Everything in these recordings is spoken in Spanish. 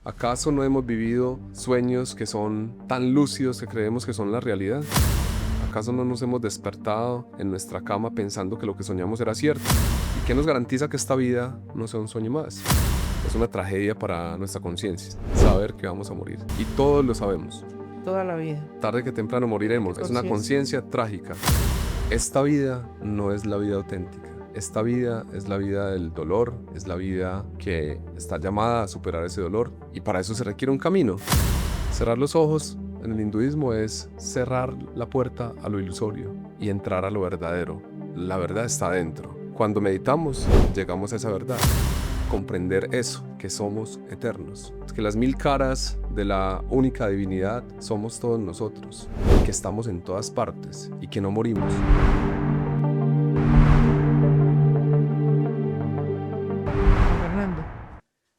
¿Acaso no hemos vivido sueños que son tan lúcidos que creemos que son la realidad? ¿Acaso no nos hemos despertado en nuestra cama pensando que lo que soñamos era cierto? ¿Y qué nos garantiza que esta vida no sea un sueño más? Es una tragedia para nuestra conciencia, saber que vamos a morir. Y todos lo sabemos. Toda la vida. Tarde que temprano moriremos. Es una conciencia trágica. Esta vida no es la vida auténtica. Esta vida es la vida del dolor, es la vida que está llamada a superar ese dolor. Y para eso se requiere un camino. Cerrar los ojos en el hinduismo es cerrar la puerta a lo ilusorio y entrar a lo verdadero. La verdad está adentro. Cuando meditamos, llegamos a esa verdad. Comprender eso, que somos eternos. Que las 1000 caras de la única divinidad somos todos nosotros. Que estamos en todas partes y que no morimos. Fernando,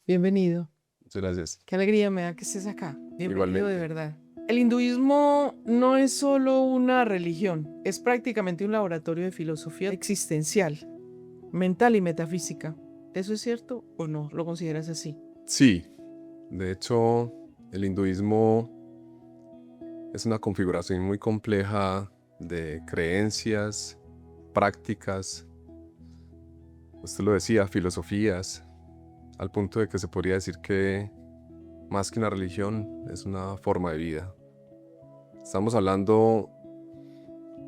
bienvenido. Muchas gracias. Qué alegría me da que estés acá. Bienvenido. Igualmente. De verdad. El hinduismo no es solo una religión, es prácticamente un laboratorio de filosofía existencial, mental y metafísica. ¿Eso es cierto o no? ¿Lo consideras así? Sí. De hecho, el hinduismo es una configuración muy compleja de creencias, prácticas, usted lo decía, filosofías, al punto de que se podría decir que más que una religión es una forma de vida. Estamos hablando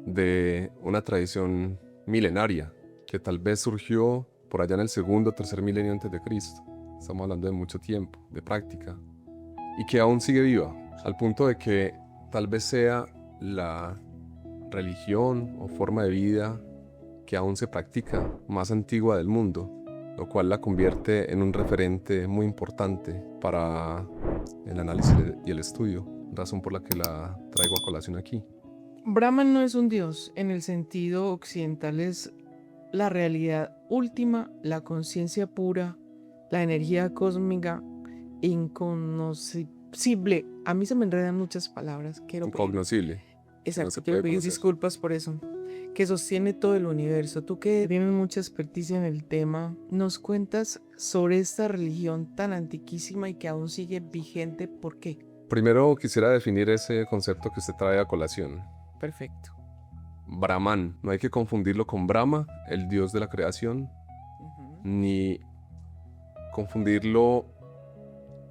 de una tradición milenaria que tal vez surgió por allá en el segundo o tercer milenio antes de Cristo. Estamos hablando de mucho tiempo, de práctica, y que aún sigue viva, al punto de que tal vez sea la religión o forma de vida que aún se practica más antigua del mundo, lo cual la convierte en un referente muy importante para el análisis y el estudio, razón por la que la traigo a colación aquí. Brahman no es un dios, en el sentido occidental es la realidad última, la conciencia pura, la energía cósmica, incognoscible. A mí se me enredan muchas palabras. Incognoscible. Exacto, No se quiero puede pedir conocer. disculpas por eso. Que sostiene todo el universo. Tú que tienes mucha experticia en el tema, ¿nos cuentas sobre esta religión tan antiquísima y que aún sigue vigente? ¿Por qué? Primero quisiera definir ese concepto que usted trae a colación. Perfecto. Brahman, no hay que confundirlo con Brahma, el dios de la creación, ni confundirlo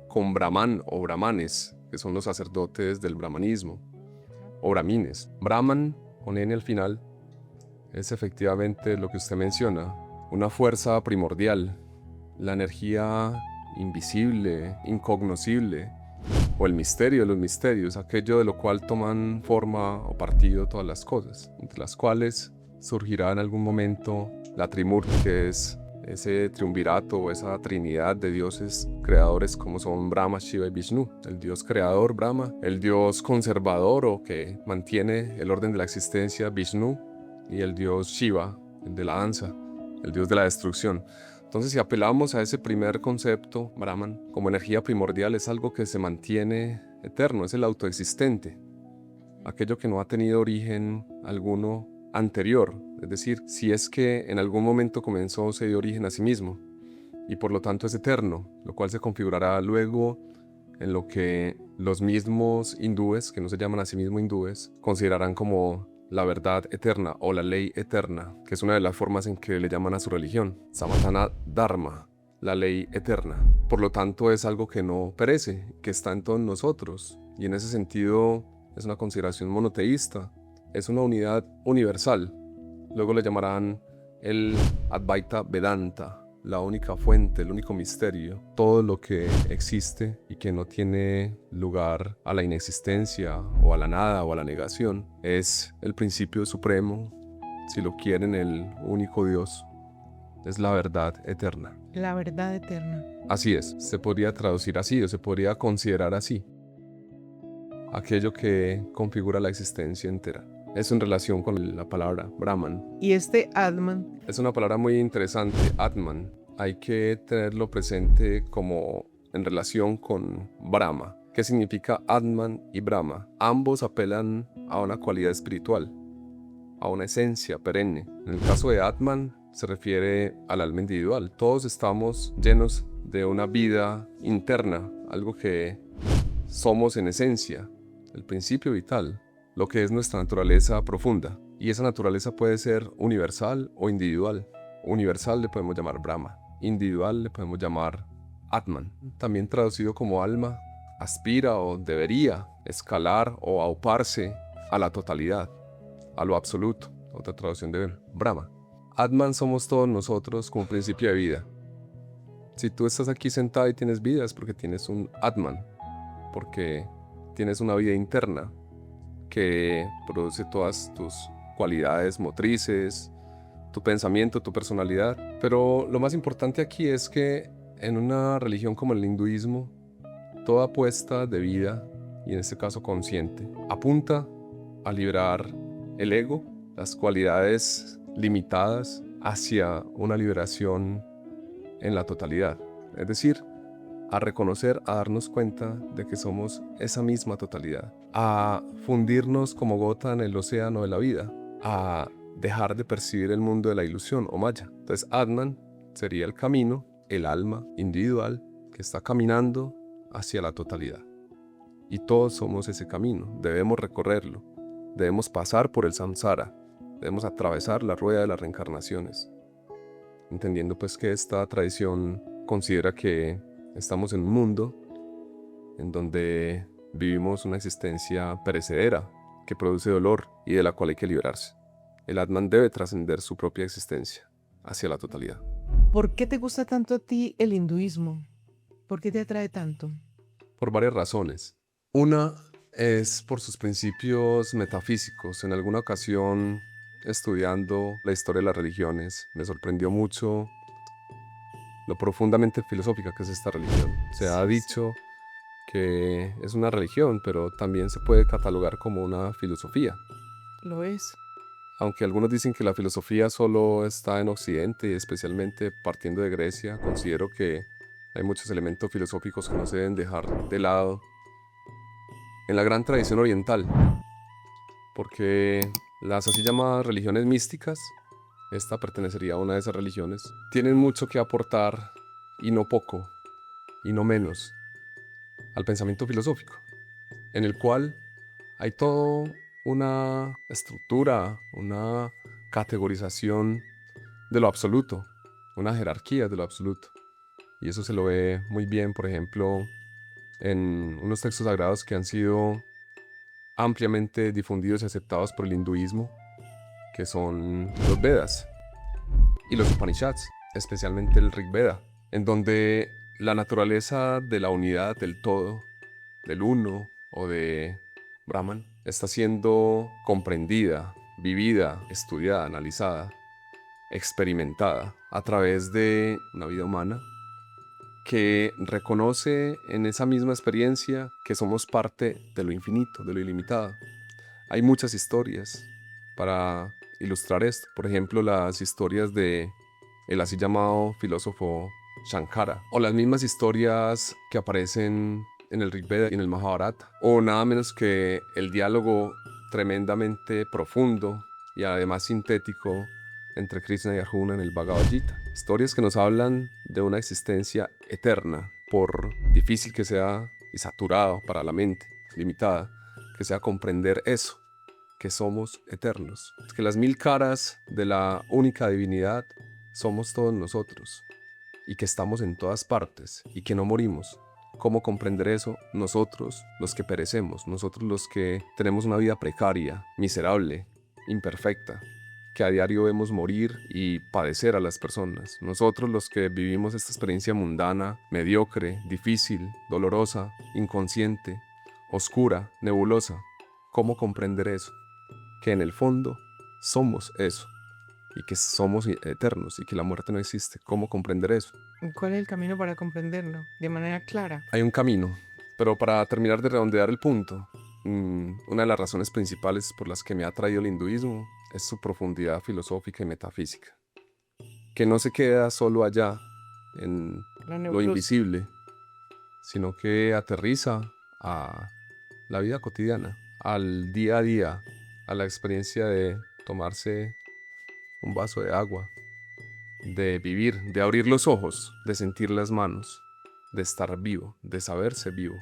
con Brahman o brahmanes, que son los sacerdotes del brahmanismo, o brahmines. Brahman, con N al final, es efectivamente lo que usted menciona, una fuerza primordial, la energía invisible, incognoscible, o el misterio de los misterios, aquello de lo cual toman forma o partido todas las cosas, entre las cuales surgirá en algún momento la Trimurti, que es ese triunvirato o esa trinidad de dioses creadores como son Brahma, Shiva y Vishnu. El dios creador, Brahma, el dios conservador o que mantiene el orden de la existencia, Vishnu, y el dios Shiva, el de la danza, el dios de la destrucción. Entonces, si apelamos a ese primer concepto, Brahman, como energía primordial, es algo que se mantiene eterno, es el autoexistente, aquello que no ha tenido origen alguno anterior, es decir, si es que en algún momento comenzó, se dio origen a sí mismo, y por lo tanto es eterno, lo cual se configurará luego en lo que los mismos hindúes, que no se llaman a sí mismos hindúes, considerarán como la verdad eterna o la ley eterna, que es una de las formas en que le llaman a su religión, Sanatana Dharma, la ley eterna. Por lo tanto es algo que no perece, que está en todos nosotros, y en ese sentido es una consideración monoteísta, es una unidad universal. Luego le llamarán el Advaita Vedanta, la única fuente, el único misterio, todo lo que existe y que no tiene lugar a la inexistencia o a la nada o a la negación, es el principio supremo, si lo quieren, el único Dios, es la verdad eterna. La verdad eterna. Así es, se podría traducir así o se podría considerar así, aquello que configura la existencia entera. Eso en relación con la palabra Brahman. Y este Atman. Es una palabra muy interesante, Atman. Hay que tenerlo presente como en relación con Brahma. ¿Qué significa Atman y Brahma? Ambos apelan a una cualidad espiritual, a una esencia perenne. En el caso de Atman se refiere al alma individual. Todos estamos llenos de una vida interna, algo que somos en esencia, el principio vital, lo que es nuestra naturaleza profunda. Y esa naturaleza puede ser universal o individual. Universal le podemos llamar Brahma, individual le podemos llamar Atman, también traducido como alma. Aspira o debería escalar o auparse a la totalidad, a lo absoluto, otra traducción de Brahma. Atman somos todos nosotros como principio de vida. Si tú estás aquí sentado y tienes vida es porque tienes un Atman, porque tienes una vida interna que produce todas tus cualidades motrices, tu pensamiento, tu personalidad. Pero lo más importante aquí es que en una religión como el hinduismo, toda apuesta de vida, y en este caso consciente, apunta a liberar el ego, las cualidades limitadas, hacia una liberación en la totalidad. Es decir, a reconocer, a darnos cuenta de que somos esa misma totalidad, a fundirnos como gota en el océano de la vida, a dejar de percibir el mundo de la ilusión o maya. Entonces Atman sería el camino, el alma individual que está caminando hacia la totalidad. Y todos somos ese camino, debemos recorrerlo, debemos pasar por el samsara, debemos atravesar la rueda de las reencarnaciones, entendiendo pues que esta tradición considera que estamos en un mundo en donde vivimos una existencia perecedera que produce dolor y de la cual hay que liberarse. El Atman debe trascender su propia existencia hacia la totalidad. ¿Por qué te gusta tanto a ti el hinduismo? ¿Por qué te atrae tanto? Por varias razones. Una es por sus principios metafísicos. En alguna ocasión, estudiando la historia de las religiones, me sorprendió mucho lo profundamente filosófica que es esta religión. Se ha dicho que es una religión, pero también se puede catalogar como una filosofía. Lo es. Aunque algunos dicen que la filosofía solo está en Occidente, y especialmente partiendo de Grecia, considero que hay muchos elementos filosóficos que no se deben dejar de lado en la gran tradición oriental, porque las así llamadas religiones místicas, esta pertenecería a una de esas religiones, tienen mucho que aportar, y no poco, y no menos, al pensamiento filosófico, en el cual hay toda una estructura, una categorización de lo absoluto, una jerarquía de lo absoluto. Y eso se lo ve muy bien, por ejemplo, en unos textos sagrados que han sido ampliamente difundidos y aceptados por el hinduismo, que son los Vedas y los Upanishads, especialmente el Rig Veda, en donde la naturaleza de la unidad, del todo, del uno o de Brahman, está siendo comprendida, vivida, estudiada, analizada, experimentada a través de una vida humana que reconoce en esa misma experiencia que somos parte de lo infinito, de lo ilimitado. Hay muchas historias para ilustrar esto. Por ejemplo, las historias de el así llamado filósofo Shankara, o las mismas historias que aparecen en el Rig Veda y en el Mahabharata, o nada menos que el diálogo tremendamente profundo y además sintético entre Krishna y Arjuna en el Bhagavad Gita. Historias que nos hablan de una existencia eterna, por difícil que sea y saturado para la mente limitada, que sea comprender eso, que somos eternos, que las mil caras de la única divinidad somos todos nosotros, y que estamos en todas partes, y que no morimos. ¿Cómo comprender eso? Nosotros, los que perecemos, nosotros los que tenemos una vida precaria, miserable, imperfecta, que a diario vemos morir y padecer a las personas. Nosotros los que vivimos esta experiencia mundana, mediocre, difícil, dolorosa, inconsciente, oscura, nebulosa. ¿Cómo comprender eso? Que en el fondo somos eso, y que somos eternos, y que la muerte no existe. ¿Cómo comprender eso? ¿Cuál es el camino para comprenderlo de manera clara? Hay un camino, pero para terminar de redondear el punto, una de las razones principales por las que me ha atraído el hinduismo es su profundidad filosófica y metafísica, que no se queda solo allá, en lo invisible, sino que aterriza a la vida cotidiana, al día a día, a la experiencia de tomarse un vaso de agua, de vivir, de abrir los ojos, de sentir las manos, de estar vivo, de saberse vivo,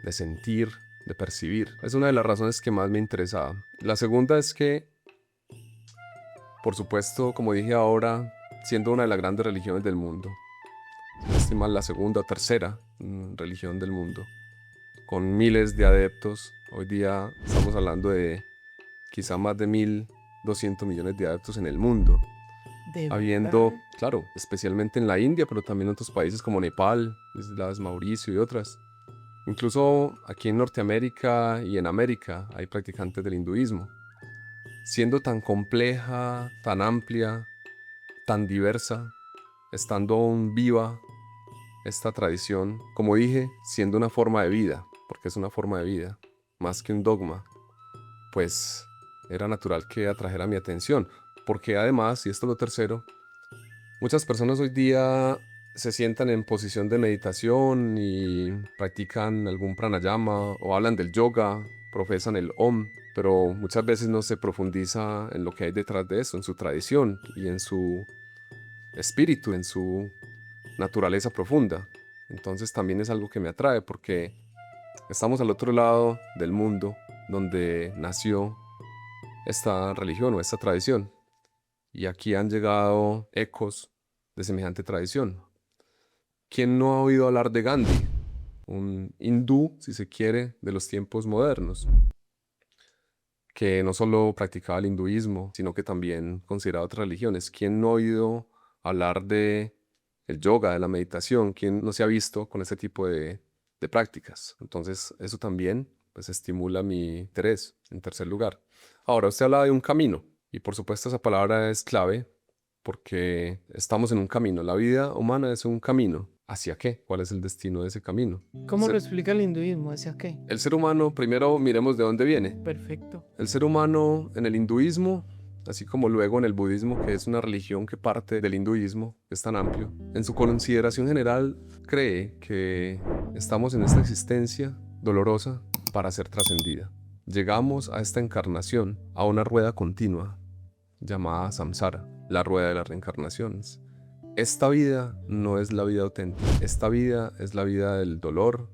de sentir, de percibir. Es una de las razones que más me interesaba. La segunda es que, por supuesto, como dije ahora, siendo una de las grandes religiones del mundo, estima la segunda o tercera religión del mundo, con miles de adeptos. Hoy día estamos hablando de quizá más de 1.200 millones de adeptos en el mundo. ¿De Habiendo, verdad? claro, especialmente en la India, pero también en otros países como Nepal, Islas Mauricio y otras. Incluso aquí en Norteamérica y en América hay practicantes del hinduismo. Siendo tan compleja, tan amplia, tan diversa, estando aún viva esta tradición, como dije, siendo una forma de vida, porque es una forma de vida, más que un dogma, pues era natural que atrajera mi atención, porque además, y esto es lo tercero, muchas personas hoy día se sientan en posición de meditación y practican algún pranayama o hablan del yoga, profesan el Om, pero muchas veces no se profundiza en lo que hay detrás de eso, en su tradición y en su espíritu, en su naturaleza profunda. Entonces también es algo que me atrae porque estamos al otro lado del mundo donde nació esta religión o esta tradición. Y aquí han llegado ecos de semejante tradición. ¿Quién no ha oído hablar de Gandhi? Un hindú, si se quiere, de los tiempos modernos, que no solo practicaba el hinduismo, sino que también consideraba otras religiones. ¿Quién no ha oído hablar de el yoga, de la meditación? ¿Quién no se ha visto con ese tipo de prácticas? Entonces, eso también pues estimula mi interés, en tercer lugar. Ahora, usted habla de un camino, y por supuesto esa palabra es clave porque estamos en un camino. La vida humana es un camino. ¿Hacia qué? ¿Cuál es el destino de ese camino? ¿Cómo lo explica el hinduismo? ¿Hacia qué? El ser humano, primero miremos de dónde viene. Perfecto. El ser humano en el hinduismo, así como luego en el budismo, que es una religión que parte del hinduismo, que es tan amplio, en su consideración general cree que estamos en esta existencia dolorosa para ser trascendida. Llegamos a esta encarnación, a una rueda continua llamada samsara, la rueda de las reencarnaciones. Esta vida no es la vida auténtica, esta vida es la vida del dolor,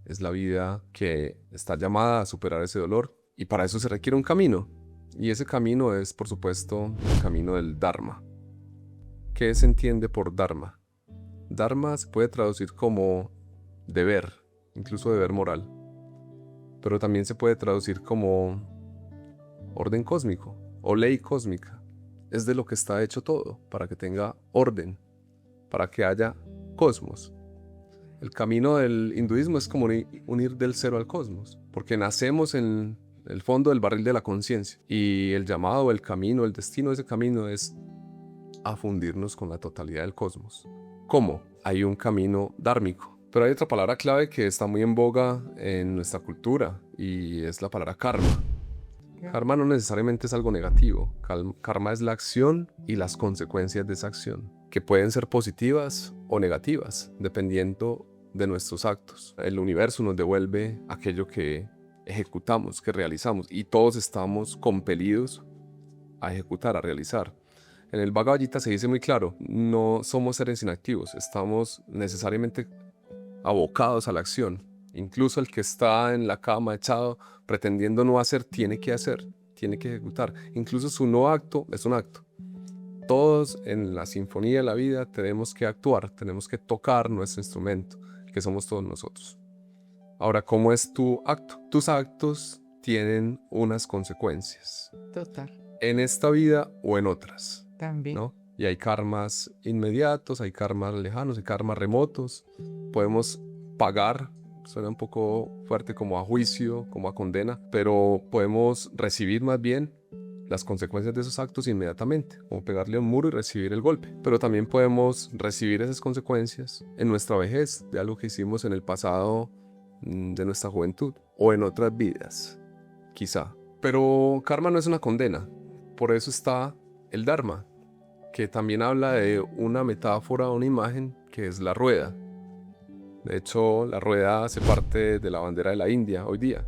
es la vida que está llamada a superar ese dolor, y para eso se requiere un camino, y ese camino es, por supuesto, el camino del Dharma. ¿Qué se entiende por Dharma? Dharma se puede traducir como deber, incluso deber moral, pero también se puede traducir como orden cósmico o ley cósmica. Es de lo que está hecho todo, para que tenga orden, para que haya cosmos. El camino del hinduismo es como unir del cero al cosmos, porque nacemos en el fondo del barril de la conciencia, y el llamado, el camino, el destino de ese camino es a fundirnos con la totalidad del cosmos. ¿Cómo? Hay un camino dármico. Pero hay otra palabra clave que está muy en boga en nuestra cultura, y es la palabra karma. Karma no necesariamente es algo negativo. Karma es la acción y las consecuencias de esa acción, que pueden ser positivas o negativas, dependiendo de nuestros actos. El universo nos devuelve aquello que ejecutamos, que realizamos, y todos estamos compelidos a ejecutar, a realizar. En el Bhagavad Gita se dice muy claro, no somos seres inactivos, estamos necesariamente abocados a la acción. Incluso el que está en la cama echado pretendiendo no hacer, tiene que hacer, tiene que ejecutar. Incluso su no acto es un acto. Todos en la sinfonía de la vida tenemos que actuar, tenemos que tocar nuestro instrumento, que somos todos nosotros. Ahora, ¿cómo es tu acto? Tus actos tienen unas consecuencias. Total. En esta vida o en otras, También. ¿no? Y hay karmas inmediatos, hay karmas lejanos, hay karmas remotos. Podemos pagar, suena un poco fuerte, como a juicio, como a condena, pero podemos recibir más bien las consecuencias de esos actos inmediatamente, como pegarle a un muro y recibir el golpe. Pero también podemos recibir esas consecuencias en nuestra vejez, de algo que hicimos en el pasado de nuestra juventud, o en otras vidas, quizá. Pero karma no es una condena, por eso está el Dharma, que también habla de una metáfora, una imagen, que es la rueda. De hecho, la rueda hace parte de la bandera de la India hoy día.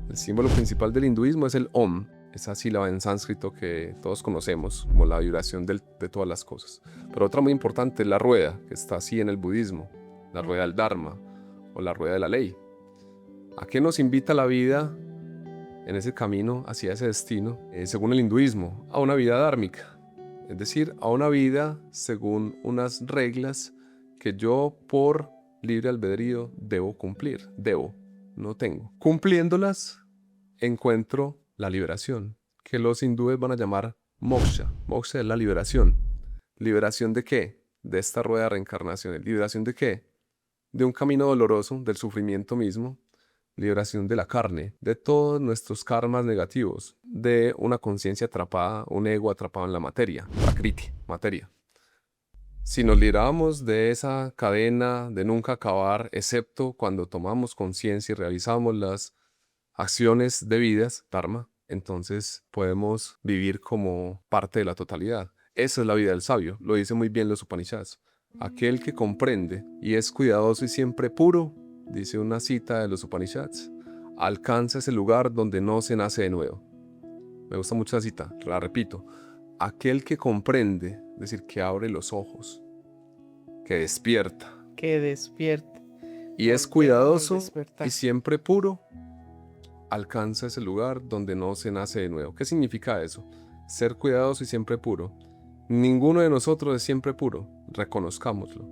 El símbolo principal del hinduismo es el Om, esa sílaba en sánscrito que todos conocemos como la vibración de todas las cosas. Pero otra muy importante es la rueda, que está así en el budismo. la rueda del Dharma o la rueda de la ley. ¿A qué nos invita la vida en ese camino hacia ese destino? Según el hinduismo, a una vida dármica, es decir, a una vida según unas reglas que yo por libre albedrío debo cumplir. Debo, no tengo. Cumpliéndolas encuentro la liberación, que los hindúes van a llamar moksha. Moksha es la liberación. ¿Liberación de qué? De esta rueda de reencarnaciones. ¿Liberación de qué? De un camino doloroso, del sufrimiento mismo. Liberación de la carne, de todos nuestros karmas negativos, de una conciencia atrapada, un ego atrapado en la materia, prakriti, materia. Si nos libramos de esa cadena de nunca acabar, excepto cuando tomamos conciencia y realizamos las acciones debidas, dharma, entonces podemos vivir como parte de la totalidad. Esa es la vida del sabio, lo dice muy bien los Upanishads. Aquel que comprende y es cuidadoso y siempre puro, dice una cita de los Upanishads, alcanza ese lugar donde no se nace de nuevo. Me gusta mucho la cita, la repito. Aquel que comprende, es decir, que abre los ojos, que despierta. Que despierte. Y es cuidadoso y siempre puro, alcanza ese lugar donde no se nace de nuevo. ¿Qué significa eso? Ser cuidadoso y siempre puro. Ninguno de nosotros es siempre puro, reconozcámoslo.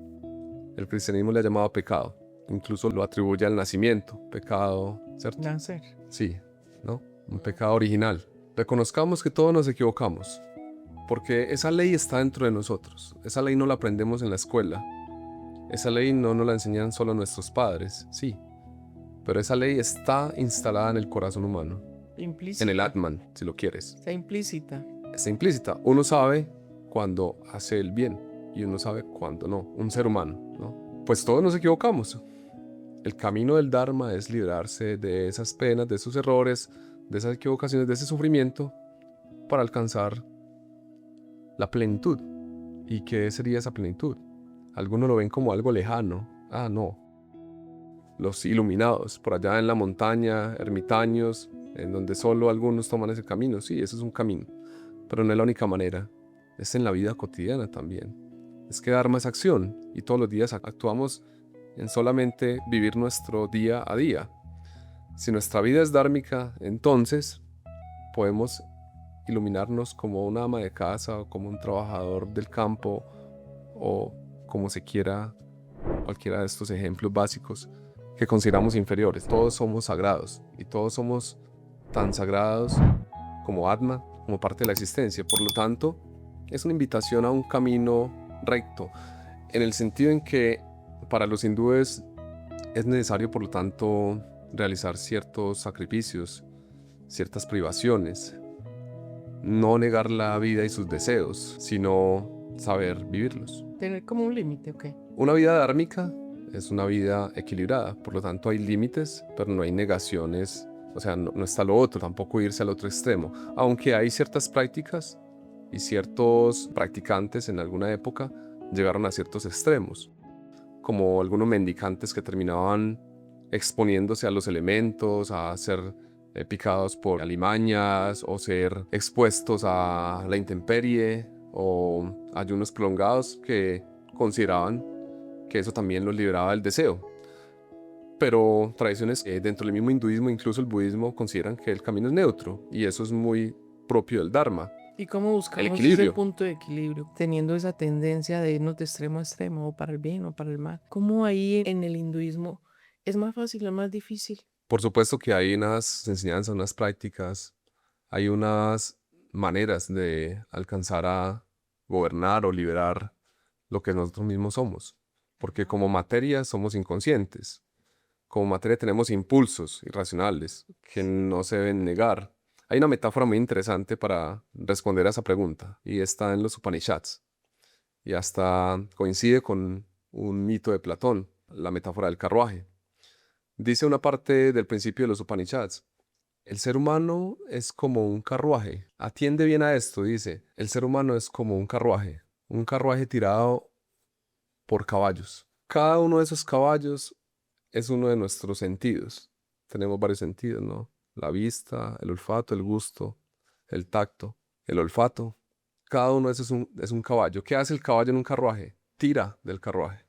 El cristianismo le ha llamado pecado, incluso lo atribuye al nacimiento, pecado, ¿cierto? Nacer. Sí, ¿no? Un pecado original. Reconozcamos que todos nos equivocamos, porque esa ley está dentro de nosotros. Esa ley no la aprendemos en la escuela. Esa ley no nos la enseñan solo nuestros padres, sí. Pero esa ley está instalada en el corazón humano. Implícita. En el Atman, si lo quieres. Está implícita. Está implícita. Uno sabe cuando hace el bien y uno sabe cuando no. Un ser humano, ¿no? Pues todos nos equivocamos. El camino del Dharma es librarse de esas penas, de esos errores, de esas equivocaciones, de ese sufrimiento para alcanzar la plenitud. ¿Y qué sería esa plenitud? Algunos lo ven como algo lejano. Ah, no. Los iluminados, por allá en la montaña, ermitaños, en donde solo algunos toman ese camino. Sí, ese es un camino, pero no es la única manera. Es en la vida cotidiana también. Es que Dharma es acción y todos los días actuamos en solamente vivir nuestro día a día. Si nuestra vida es dhármica, entonces podemos iluminarnos como una ama de casa o como un trabajador del campo o como se quiera, cualquiera de estos ejemplos básicos que consideramos inferiores. Todos somos sagrados y todos somos tan sagrados como Atma, como parte de la existencia. Por lo tanto, es una invitación a un camino recto, en el sentido en que para los hindúes es necesario, por lo tanto, realizar ciertos sacrificios, ciertas privaciones, no negar la vida y sus deseos, sino saber vivirlos. Tener como un límite, ¿ok? Una vida dhármica es una vida equilibrada, por lo tanto hay límites, pero no hay negaciones, o sea, no está lo otro, tampoco irse al otro extremo, aunque hay ciertas prácticas y ciertos practicantes en alguna época llegaron a ciertos extremos, como algunos mendicantes que terminaban exponiéndose a los elementos, a ser picados por alimañas o ser expuestos a la intemperie o ayunos prolongados que consideraban que eso también los liberaba del deseo. Pero tradiciones dentro del mismo hinduismo, incluso el budismo, consideran que el camino es neutro y eso es muy propio del Dharma. ¿Y cómo buscamos ese punto de equilibrio? Teniendo esa tendencia de irnos de extremo a extremo, o para el bien o para el mal. ¿Cómo ahí en el hinduismo es más fácil o más difícil? Por supuesto que hay unas enseñanzas, unas prácticas, hay unas maneras de alcanzar a gobernar o liberar lo que nosotros mismos somos. Porque como materia somos inconscientes. Como materia tenemos impulsos irracionales que no se deben negar. Hay una metáfora muy interesante para responder a esa pregunta y está en los Upanishads. Y hasta coincide con un mito de Platón, la metáfora del carruaje. Dice una parte del principio de los Upanishads: el ser humano es como un carruaje. Atiende bien a esto, dice. El ser humano es como un carruaje tirado por caballos. Cada uno de esos caballos es uno de nuestros sentidos. Tenemos varios sentidos, ¿no? La vista, el olfato, el gusto, el tacto, el olfato. Cada uno de esos es un caballo. ¿Qué hace el caballo en un carruaje? Tira del carruaje.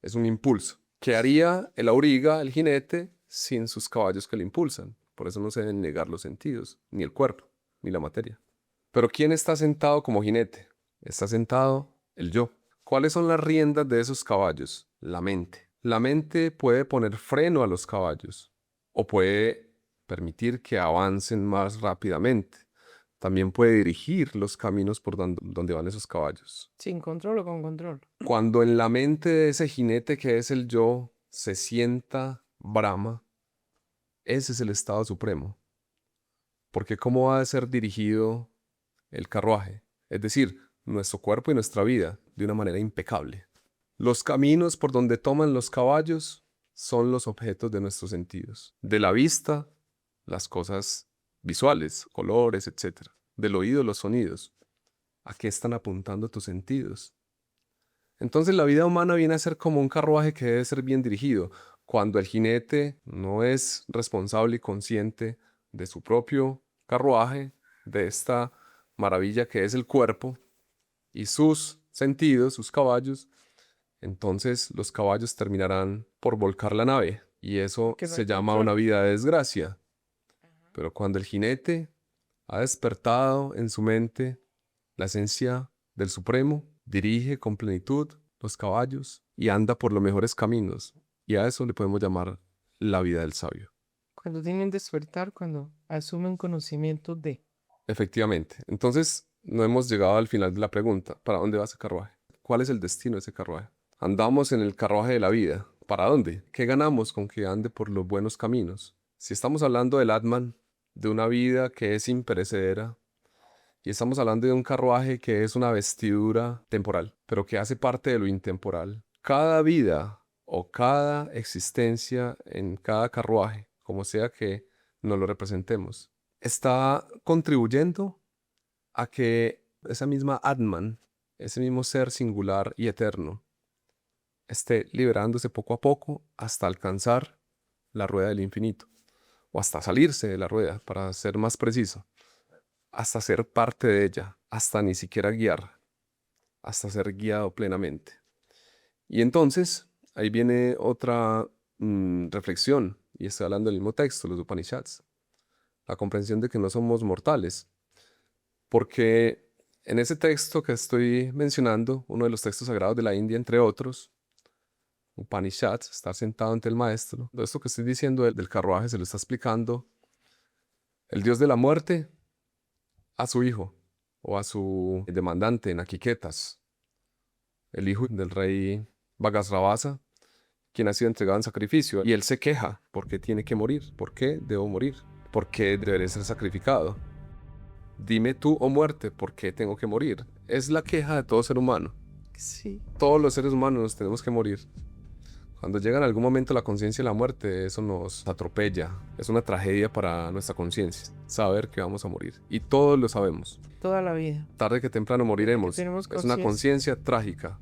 Es un impulso. ¿Qué haría el auriga, el jinete, sin sus caballos que le impulsan? Por eso no se deben negar los sentidos, ni el cuerpo, ni la materia. Pero ¿quién está sentado como jinete? Está sentado el yo. ¿Cuáles son las riendas de esos caballos? La mente. La mente puede poner freno a los caballos o puede permitir que avancen más rápidamente. También puede dirigir los caminos por donde van esos caballos. ¿Sin control o con control? Cuando en la mente de ese jinete que es el yo se sienta Brahma, ese es el estado supremo. Porque ¿cómo va a ser dirigido el carruaje? Es decir, nuestro cuerpo y nuestra vida, de una manera impecable. Los caminos por donde toman los caballos son los objetos de nuestros sentidos. De la vista, las cosas visuales, colores, etc. Del oído, los sonidos. ¿A qué están apuntando tus sentidos? Entonces la vida humana viene a ser como un carruaje que debe ser bien dirigido. Cuando el jinete no es responsable y consciente de su propio carruaje, de esta maravilla que es el cuerpo y sus sentidos, sus caballos, entonces los caballos terminarán por volcar la nave y eso Que no se hay llama control. una vida de desgracia. Pero cuando el jinete ha despertado en su mente la esencia del Supremo, dirige con plenitud los caballos y anda por los mejores caminos. Y a eso le podemos llamar la vida del sabio. Cuando tienen despertar, cuando asumen conocimiento de. Efectivamente. Entonces, no hemos llegado al final de la pregunta. ¿Para dónde va ese carruaje? ¿Cuál es el destino de ese carruaje? Andamos en el carruaje de la vida. ¿Para dónde? ¿Qué ganamos con que ande por los buenos caminos? Si estamos hablando del Atman, de una vida que es imperecedera, y estamos hablando de un carruaje que es una vestidura temporal, pero que hace parte de lo intemporal. Cada vida o cada existencia en cada carruaje, como sea que nos lo representemos, está contribuyendo a que esa misma Atman, ese mismo ser singular y eterno, esté liberándose poco a poco hasta alcanzar la rueda del infinito, o hasta salirse de la rueda, para ser más preciso, hasta ser parte de ella, hasta ni siquiera guiar, hasta ser guiado plenamente. Y entonces, ahí viene otra reflexión, y estoy hablando del mismo texto, los Upanishads, la comprensión de que no somos mortales, porque en ese texto que estoy mencionando, uno de los textos sagrados de la India, entre otros, Upanishads, estar sentado ante el maestro, todo esto que estoy diciendo del carruaje se lo está explicando el dios de la muerte a su hijo o a su demandante, Nakiketas, el hijo del rey Vagasravasa, quien ha sido entregado en sacrificio. Y él se queja, ¿por qué tiene que morir? ¿Por qué debo morir? ¿Por qué deberé ser sacrificado? Dime tú, oh muerte, ¿por qué tengo que morir? Es la queja de todo ser humano. Sí. Todos los seres humanos nos tenemos que morir. Cuando llega en algún momento la conciencia de la muerte, eso nos atropella. Es una tragedia para nuestra conciencia, saber que vamos a morir. Y todos lo sabemos. Toda la vida. Tarde que temprano moriremos. tenemos Es una conciencia trágica.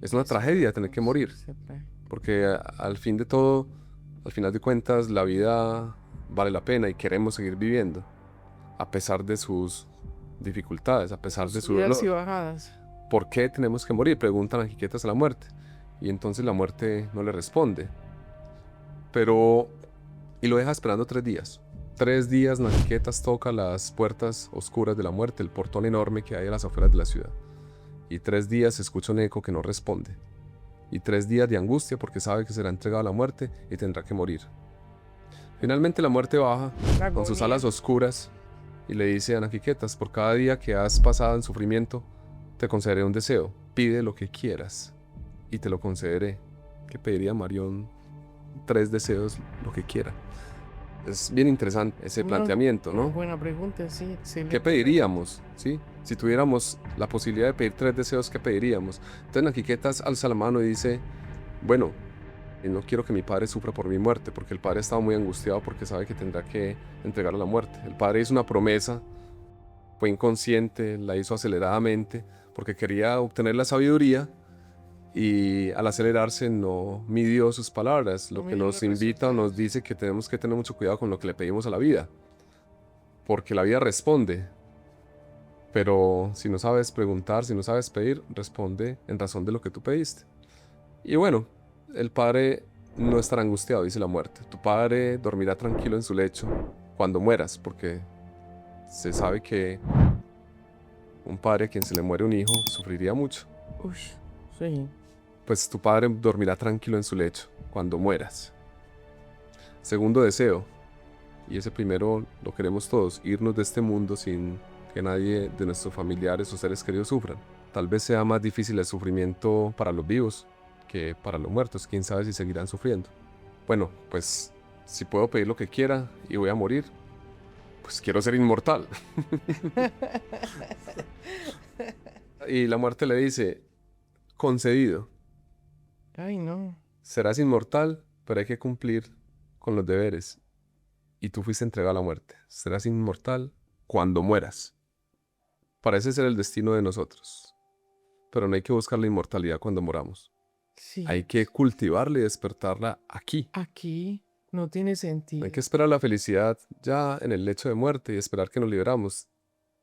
Es una tragedia tener que morir. Porque al fin de todo, al final de cuentas, la vida vale la pena y queremos seguir viviendo. A pesar de sus dificultades, a pesar de su Subidas y dolor. bajadas. ¿Por qué tenemos que morir? Preguntan a Jiquetas a la muerte. Y entonces la muerte no le responde. Y lo deja esperando 3 días. 3 días Najiquetas toca las puertas oscuras de la muerte, el portón enorme que hay a las afueras de la ciudad. Y 3 días escucha un eco que no responde. Y 3 días de angustia porque sabe que será entregado a la muerte y tendrá que morir. Finalmente la muerte baja con sus alas oscuras y le dice a Najiquetas: por cada día que has pasado en sufrimiento, te concederé un deseo. Pide lo que quieras y te lo concederé. ¿Qué pediría Marión? 3 deseos, lo que quiera. Es bien interesante ese planteamiento, ¿no? Buena pregunta, sí, excelente. ¿Qué pediríamos? ¿Sí? Si tuviéramos la posibilidad de pedir 3 deseos, ¿qué pediríamos? Entonces Najiquetas alza la mano y dice: bueno, no quiero que mi padre sufra por mi muerte, porque el padre estaba muy angustiado porque sabe que tendrá que entregar a la muerte. El padre hizo una promesa, fue inconsciente, la hizo aceleradamente, porque quería obtener la sabiduría, y al acelerarse no midió sus palabras, lo que nos invita o nos dice que tenemos que tener mucho cuidado con lo que le pedimos a la vida, porque la vida responde, pero si no sabes preguntar, si no sabes pedir, responde en razón de lo que tú pediste. Y bueno, el padre no estará angustiado, dice la muerte. Tu padre dormirá tranquilo en su lecho cuando mueras, porque se sabe que un padre a quien se le muere un hijo sufriría mucho. Uy, sí. Pues tu padre dormirá tranquilo en su lecho cuando mueras. Segundo deseo, y ese primero lo queremos todos, irnos de este mundo sin que nadie de nuestros familiares o seres queridos sufran. Tal vez sea más difícil el sufrimiento para los vivos que para los muertos, quién sabe si seguirán sufriendo. Bueno, pues si puedo pedir lo que quiera y voy a morir, pues quiero ser inmortal. Y la muerte le dice, concedido, Ay, no. serás inmortal, pero hay que cumplir con los deberes. Y tú fuiste entregado a la muerte. Serás inmortal cuando mueras. Parece ser el destino de nosotros, pero no hay que buscar la inmortalidad cuando moramos. Sí. Hay que cultivarla y despertarla aquí. Aquí no tiene No sentido. hay que esperar la felicidad ya en el lecho de muerte y esperar que nos liberamos.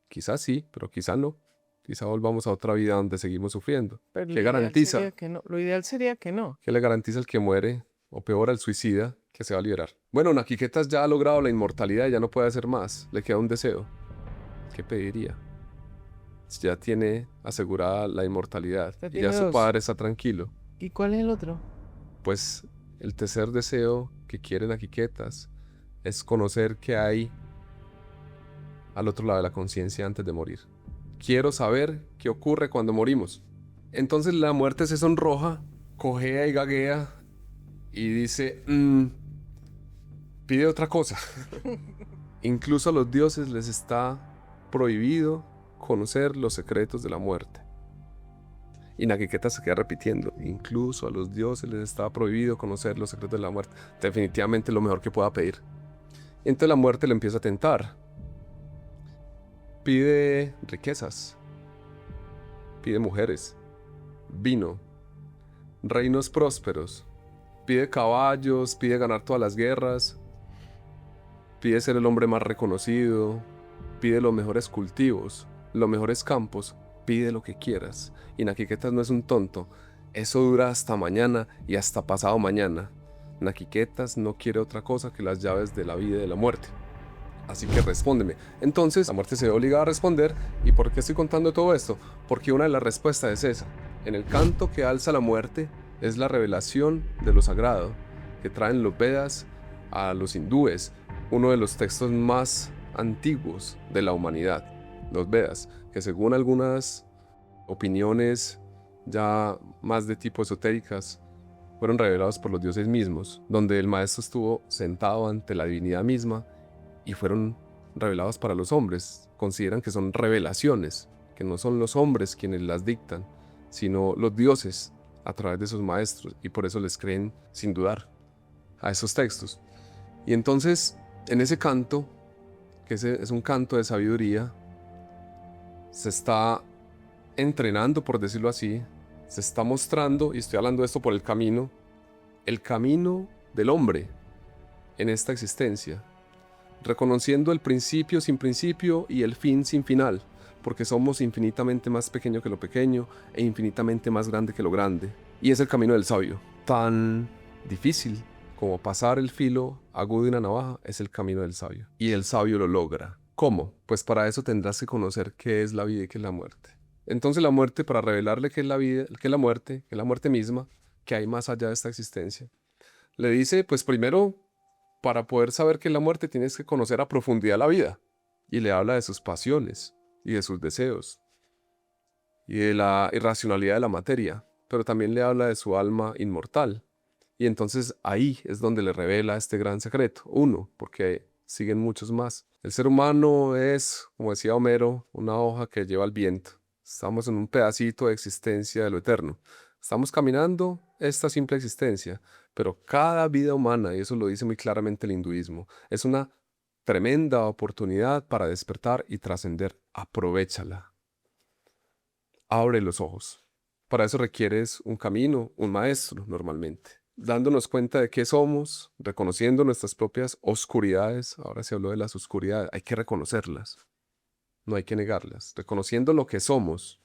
Quizás sí, pero quizá no. Quizá volvamos a otra vida donde seguimos sufriendo. Pero ¿Qué lo ideal garantiza? sería que no. Lo ideal sería que no. ¿Qué le garantiza al que muere, o peor al suicida, que se va a liberar? Bueno, Naquiquetas ya ha logrado la inmortalidad y ya no puede hacer más. Le queda un deseo. ¿Qué pediría? Ya tiene asegurada la inmortalidad Ya y tiene ya su dos. padre está tranquilo. ¿Y cuál es el otro? Pues el tercer deseo que quieren Naquiquetas es conocer qué hay al otro lado de la conciencia antes de morir. Quiero saber qué ocurre cuando morimos. Entonces la muerte se sonroja, cojea y gaguea y dice, pide otra cosa. Incluso a los dioses les está prohibido conocer los secretos de la muerte. Y Naquiquetas se queda repitiendo, incluso a los dioses les está prohibido conocer los secretos de la muerte. Definitivamente lo mejor que pueda pedir. Y entonces la muerte le empieza a tentar. Pide riquezas, pide mujeres, vino, reinos prósperos, pide caballos, pide ganar todas las guerras, pide ser el hombre más reconocido, pide los mejores cultivos, los mejores campos, pide lo que quieras. Y Naquiquetas no es un tonto, eso dura hasta mañana y hasta pasado mañana. Naquiquetas no quiere otra cosa que las llaves de la vida y de la muerte. Así que respóndeme. Entonces la muerte se ve obligada a responder. ¿Y por qué estoy contando todo esto? Porque una de las respuestas es esa. En el canto que alza la muerte es la revelación de lo sagrado que traen los Vedas a los hindúes, uno de los textos más antiguos de la humanidad, los Vedas, que según algunas opiniones ya más de tipo esotéricas, fueron revelados por los dioses mismos, donde el maestro estuvo sentado ante la divinidad misma y fueron revelados para los hombres. Consideran que son revelaciones, que no son los hombres quienes las dictan, sino los dioses a través de sus maestros, y por eso les creen sin dudar a esos textos. Y entonces, en ese canto, que es un canto de sabiduría, se está entrenando, por decirlo así, se está mostrando, y estoy hablando de esto por el camino del hombre en esta existencia, reconociendo el principio sin principio y el fin sin final, porque somos infinitamente más pequeño que lo pequeño e infinitamente más grande que lo grande. Y es el camino del sabio. Tan difícil como pasar el filo agudo de una navaja es el camino del sabio. Y el sabio lo logra. ¿Cómo? Pues para eso tendrás que conocer qué es la vida y qué es la muerte. Entonces la muerte, para revelarle qué es la vida, qué es la muerte misma, que hay más allá de esta existencia, le dice, pues primero, para poder saber qué es la muerte tienes que conocer a profundidad la vida. Y le habla de sus pasiones y de sus deseos y de la irracionalidad de la materia, pero también le habla de su alma inmortal. Y entonces ahí es donde le revela este gran secreto. Uno, porque siguen muchos más. El ser humano es, como decía Homero, una hoja que lleva el viento. Estamos en un pedacito de existencia de lo eterno. Estamos caminando esta simple existencia, pero cada vida humana, y eso lo dice muy claramente el hinduismo, es una tremenda oportunidad para despertar y trascender. Aprovéchala. Abre los ojos. Para eso requieres un camino, un maestro normalmente. Dándonos cuenta de qué somos, reconociendo nuestras propias oscuridades. Ahora se habló de las oscuridades, hay que reconocerlas. No hay que negarlas. Reconociendo lo que somos,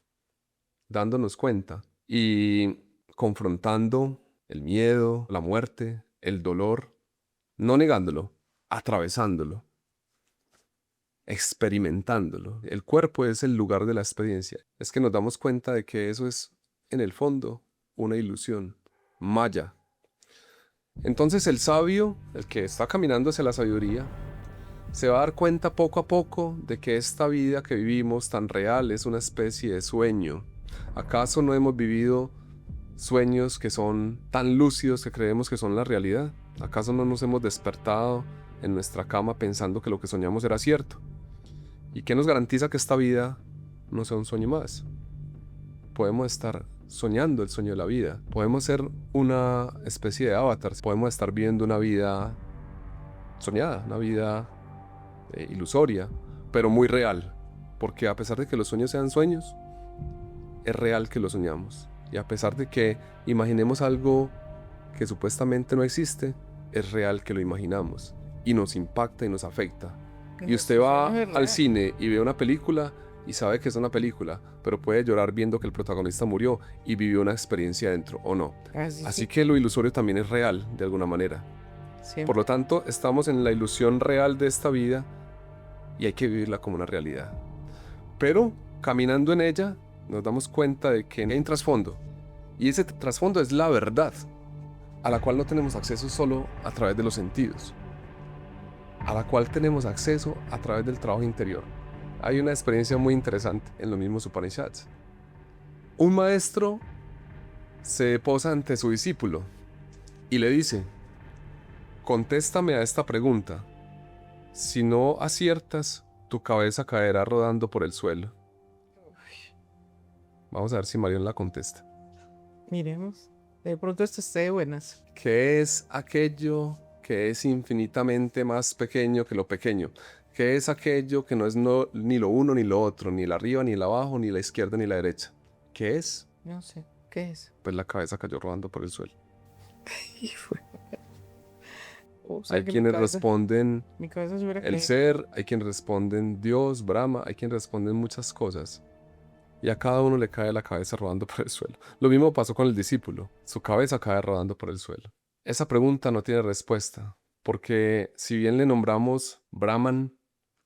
dándonos cuenta y confrontando el miedo, la muerte, el dolor, no negándolo, atravesándolo, experimentándolo. El cuerpo es el lugar de la experiencia. Es que nos damos cuenta de que eso es, en el fondo, una ilusión, maya. Entonces el sabio, el que está caminando hacia la sabiduría, se va a dar cuenta poco a poco de que esta vida que vivimos tan real es una especie de sueño. ¿Acaso no hemos vivido sueños que son tan lúcidos que creemos que son la realidad? ¿Acaso no nos hemos despertado en nuestra cama pensando que lo que soñamos era cierto? ¿Y qué nos garantiza que esta vida no sea un sueño más? Podemos estar soñando el sueño de la vida. Podemos ser una especie de avatar. Podemos estar viviendo una vida soñada, una vida ilusoria, pero muy real. Porque a pesar de que los sueños sean sueños, es real que lo soñamos. Y a pesar de que imaginemos algo que supuestamente no existe, es real que lo imaginamos. Y nos impacta y nos afecta. Y usted va al cine y ve una película y sabe que es una película, pero puede llorar viendo que el protagonista murió y vivió una experiencia dentro, ¿o no? Así que lo ilusorio también es real, de alguna manera. Siempre. Por lo tanto, estamos en la ilusión real de esta vida y hay que vivirla como una realidad. Pero, caminando en ella, nos damos cuenta de que hay un trasfondo. Y ese trasfondo es la verdad, a la cual no tenemos acceso solo a través de los sentidos, a la cual tenemos acceso a través del trabajo interior. Hay una experiencia muy interesante en los mismos Upanishads. Un maestro se posa ante su discípulo y le dice: contéstame a esta pregunta. Si no aciertas, tu cabeza caerá rodando por el suelo. Vamos a ver si Marion la contesta. Miremos. De pronto esto esté de buenas. ¿Qué es aquello que es infinitamente más pequeño que lo pequeño? ¿Qué es aquello que no es ni lo uno ni lo otro, ni la arriba ni la abajo, ni la izquierda ni la derecha? ¿Qué es? No sé. ¿Qué es? Pues la cabeza cayó rodando por el suelo. Hay quienes responden el que... ser, hay quienes responden Dios, Brahma, hay quienes responden muchas cosas. Y a cada uno le cae la cabeza rodando por el suelo. Lo mismo pasó con el discípulo. Su cabeza cae rodando por el suelo. Esa pregunta no tiene respuesta, porque si bien le nombramos Brahman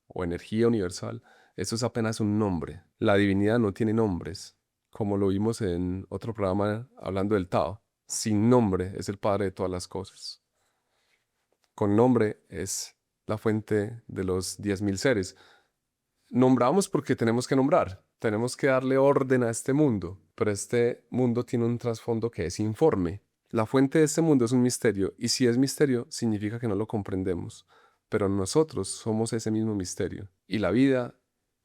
o energía universal, eso es apenas un nombre. La divinidad no tiene nombres, como lo vimos en otro programa hablando del Tao. Sin nombre es el padre de todas las cosas. Con nombre es la fuente de los 10.000 seres. Nombramos porque tenemos que nombrar. Tenemos que darle orden a este mundo, pero este mundo tiene un trasfondo que es informe. La fuente de este mundo es un misterio, y si es misterio, significa que no lo comprendemos. Pero nosotros somos ese mismo misterio, y la vida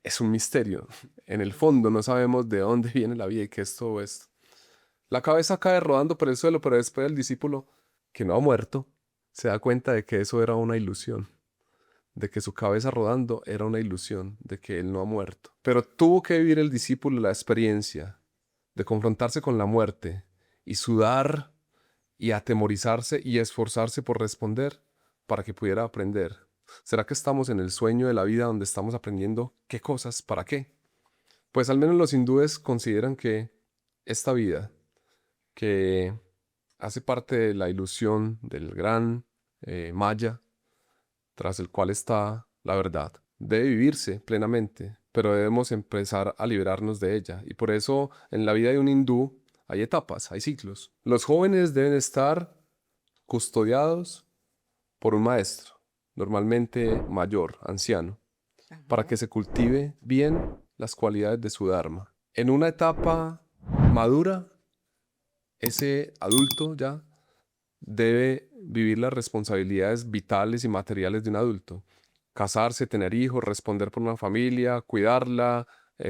es un misterio. En el fondo no sabemos de dónde viene la vida y qué es todo esto. La cabeza cae rodando por el suelo, pero después el discípulo, que no ha muerto, se da cuenta de que eso era una ilusión. De que su cabeza rodando era una ilusión, de que él no ha muerto. Pero tuvo que vivir el discípulo la experiencia de confrontarse con la muerte y sudar y atemorizarse y esforzarse por responder para que pudiera aprender. ¿Será que estamos en el sueño de la vida donde estamos aprendiendo qué cosas, para qué? Pues al menos los hindúes consideran que esta vida, que hace parte de la ilusión del gran Maya, tras el cual está la verdad, debe vivirse plenamente, pero debemos empezar a liberarnos de ella. Y por eso en la vida de un hindú hay etapas, hay ciclos. Los jóvenes deben estar custodiados por un maestro, normalmente mayor, anciano, para que se cultive bien las cualidades de su dharma. En una etapa madura, ese adulto ya debe vivir las responsabilidades vitales y materiales de un adulto. Casarse, tener hijos, responder por una familia, cuidarla,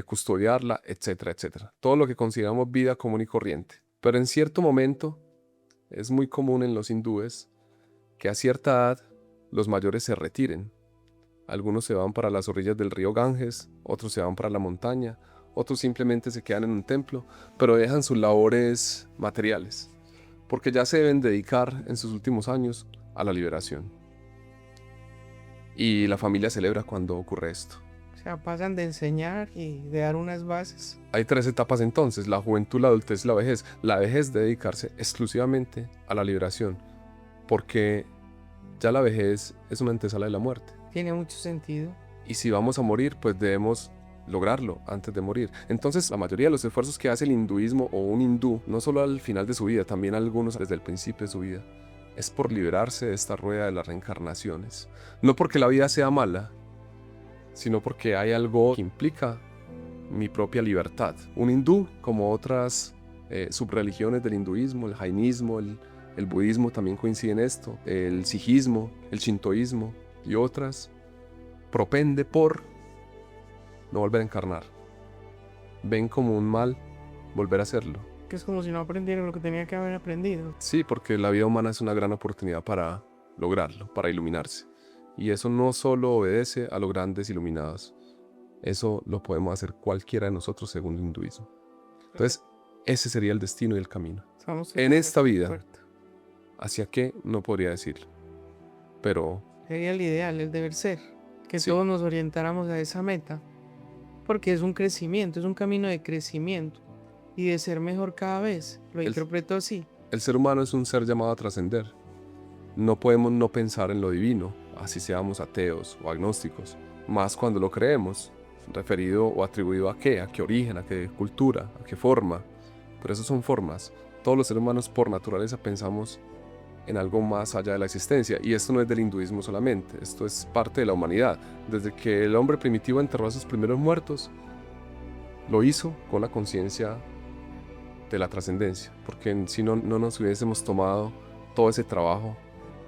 custodiarla, etcétera, etcétera. Todo lo que consideramos vida común y corriente. Pero en cierto momento, es muy común en los hindúes que a cierta edad los mayores se retiren. Algunos se van para las orillas del río Ganges, otros se van para la montaña, otros simplemente se quedan en un templo, pero dejan sus labores materiales, porque ya se deben dedicar en sus últimos años a la liberación. Y la familia celebra cuando ocurre esto. O sea, pasan de enseñar y de dar unas bases. Hay 3 etapas entonces: la juventud, la adultez y la vejez. La vejez de dedicarse exclusivamente a la liberación, porque ya la vejez es una antesala de la muerte. Tiene mucho sentido. Y si vamos a morir, pues debemos lograrlo antes de morir. Entonces, la mayoría de los esfuerzos que hace el hinduismo o un hindú, no solo al final de su vida, también algunos desde el principio de su vida, es por liberarse de esta rueda de las reencarnaciones. No porque la vida sea mala, sino porque hay algo que implica mi propia libertad. Un hindú, como otras subreligiones del hinduismo, el jainismo, el budismo también coincide en esto, el sijismo, el shintoísmo y otras, propende por no volver a encarnar. Ven como un mal volver a hacerlo. Que es como si no aprendiera lo que tenía que haber aprendido. Sí, porque la vida humana es una gran oportunidad para lograrlo, para iluminarse. Y eso no solo obedece a los grandes iluminados, eso lo podemos hacer cualquiera de nosotros según el hinduismo. Entonces, ese sería el destino y el camino. En esta vida, ¿hacia qué? No podría decirlo. Pero sería el ideal, el deber ser. Que sí, todos nos orientáramos a esa meta. Porque es un crecimiento, es un camino de crecimiento. Y de ser mejor cada vez. Lo interpreto así. el ser humano es un ser llamado a trascender. No podemos no pensar en lo divino, así seamos ateos o agnósticos, más cuando lo creemos, referido o atribuido a qué origen, a qué cultura, a qué forma. Pero eso son formas. Todos los seres humanos por naturaleza pensamos en algo más allá de la existencia, y esto no es del hinduismo solamente, esto es parte de la humanidad. Desde que el hombre primitivo enterró a sus primeros muertos, lo hizo con la conciencia de la trascendencia, porque si no, no nos hubiésemos tomado todo ese trabajo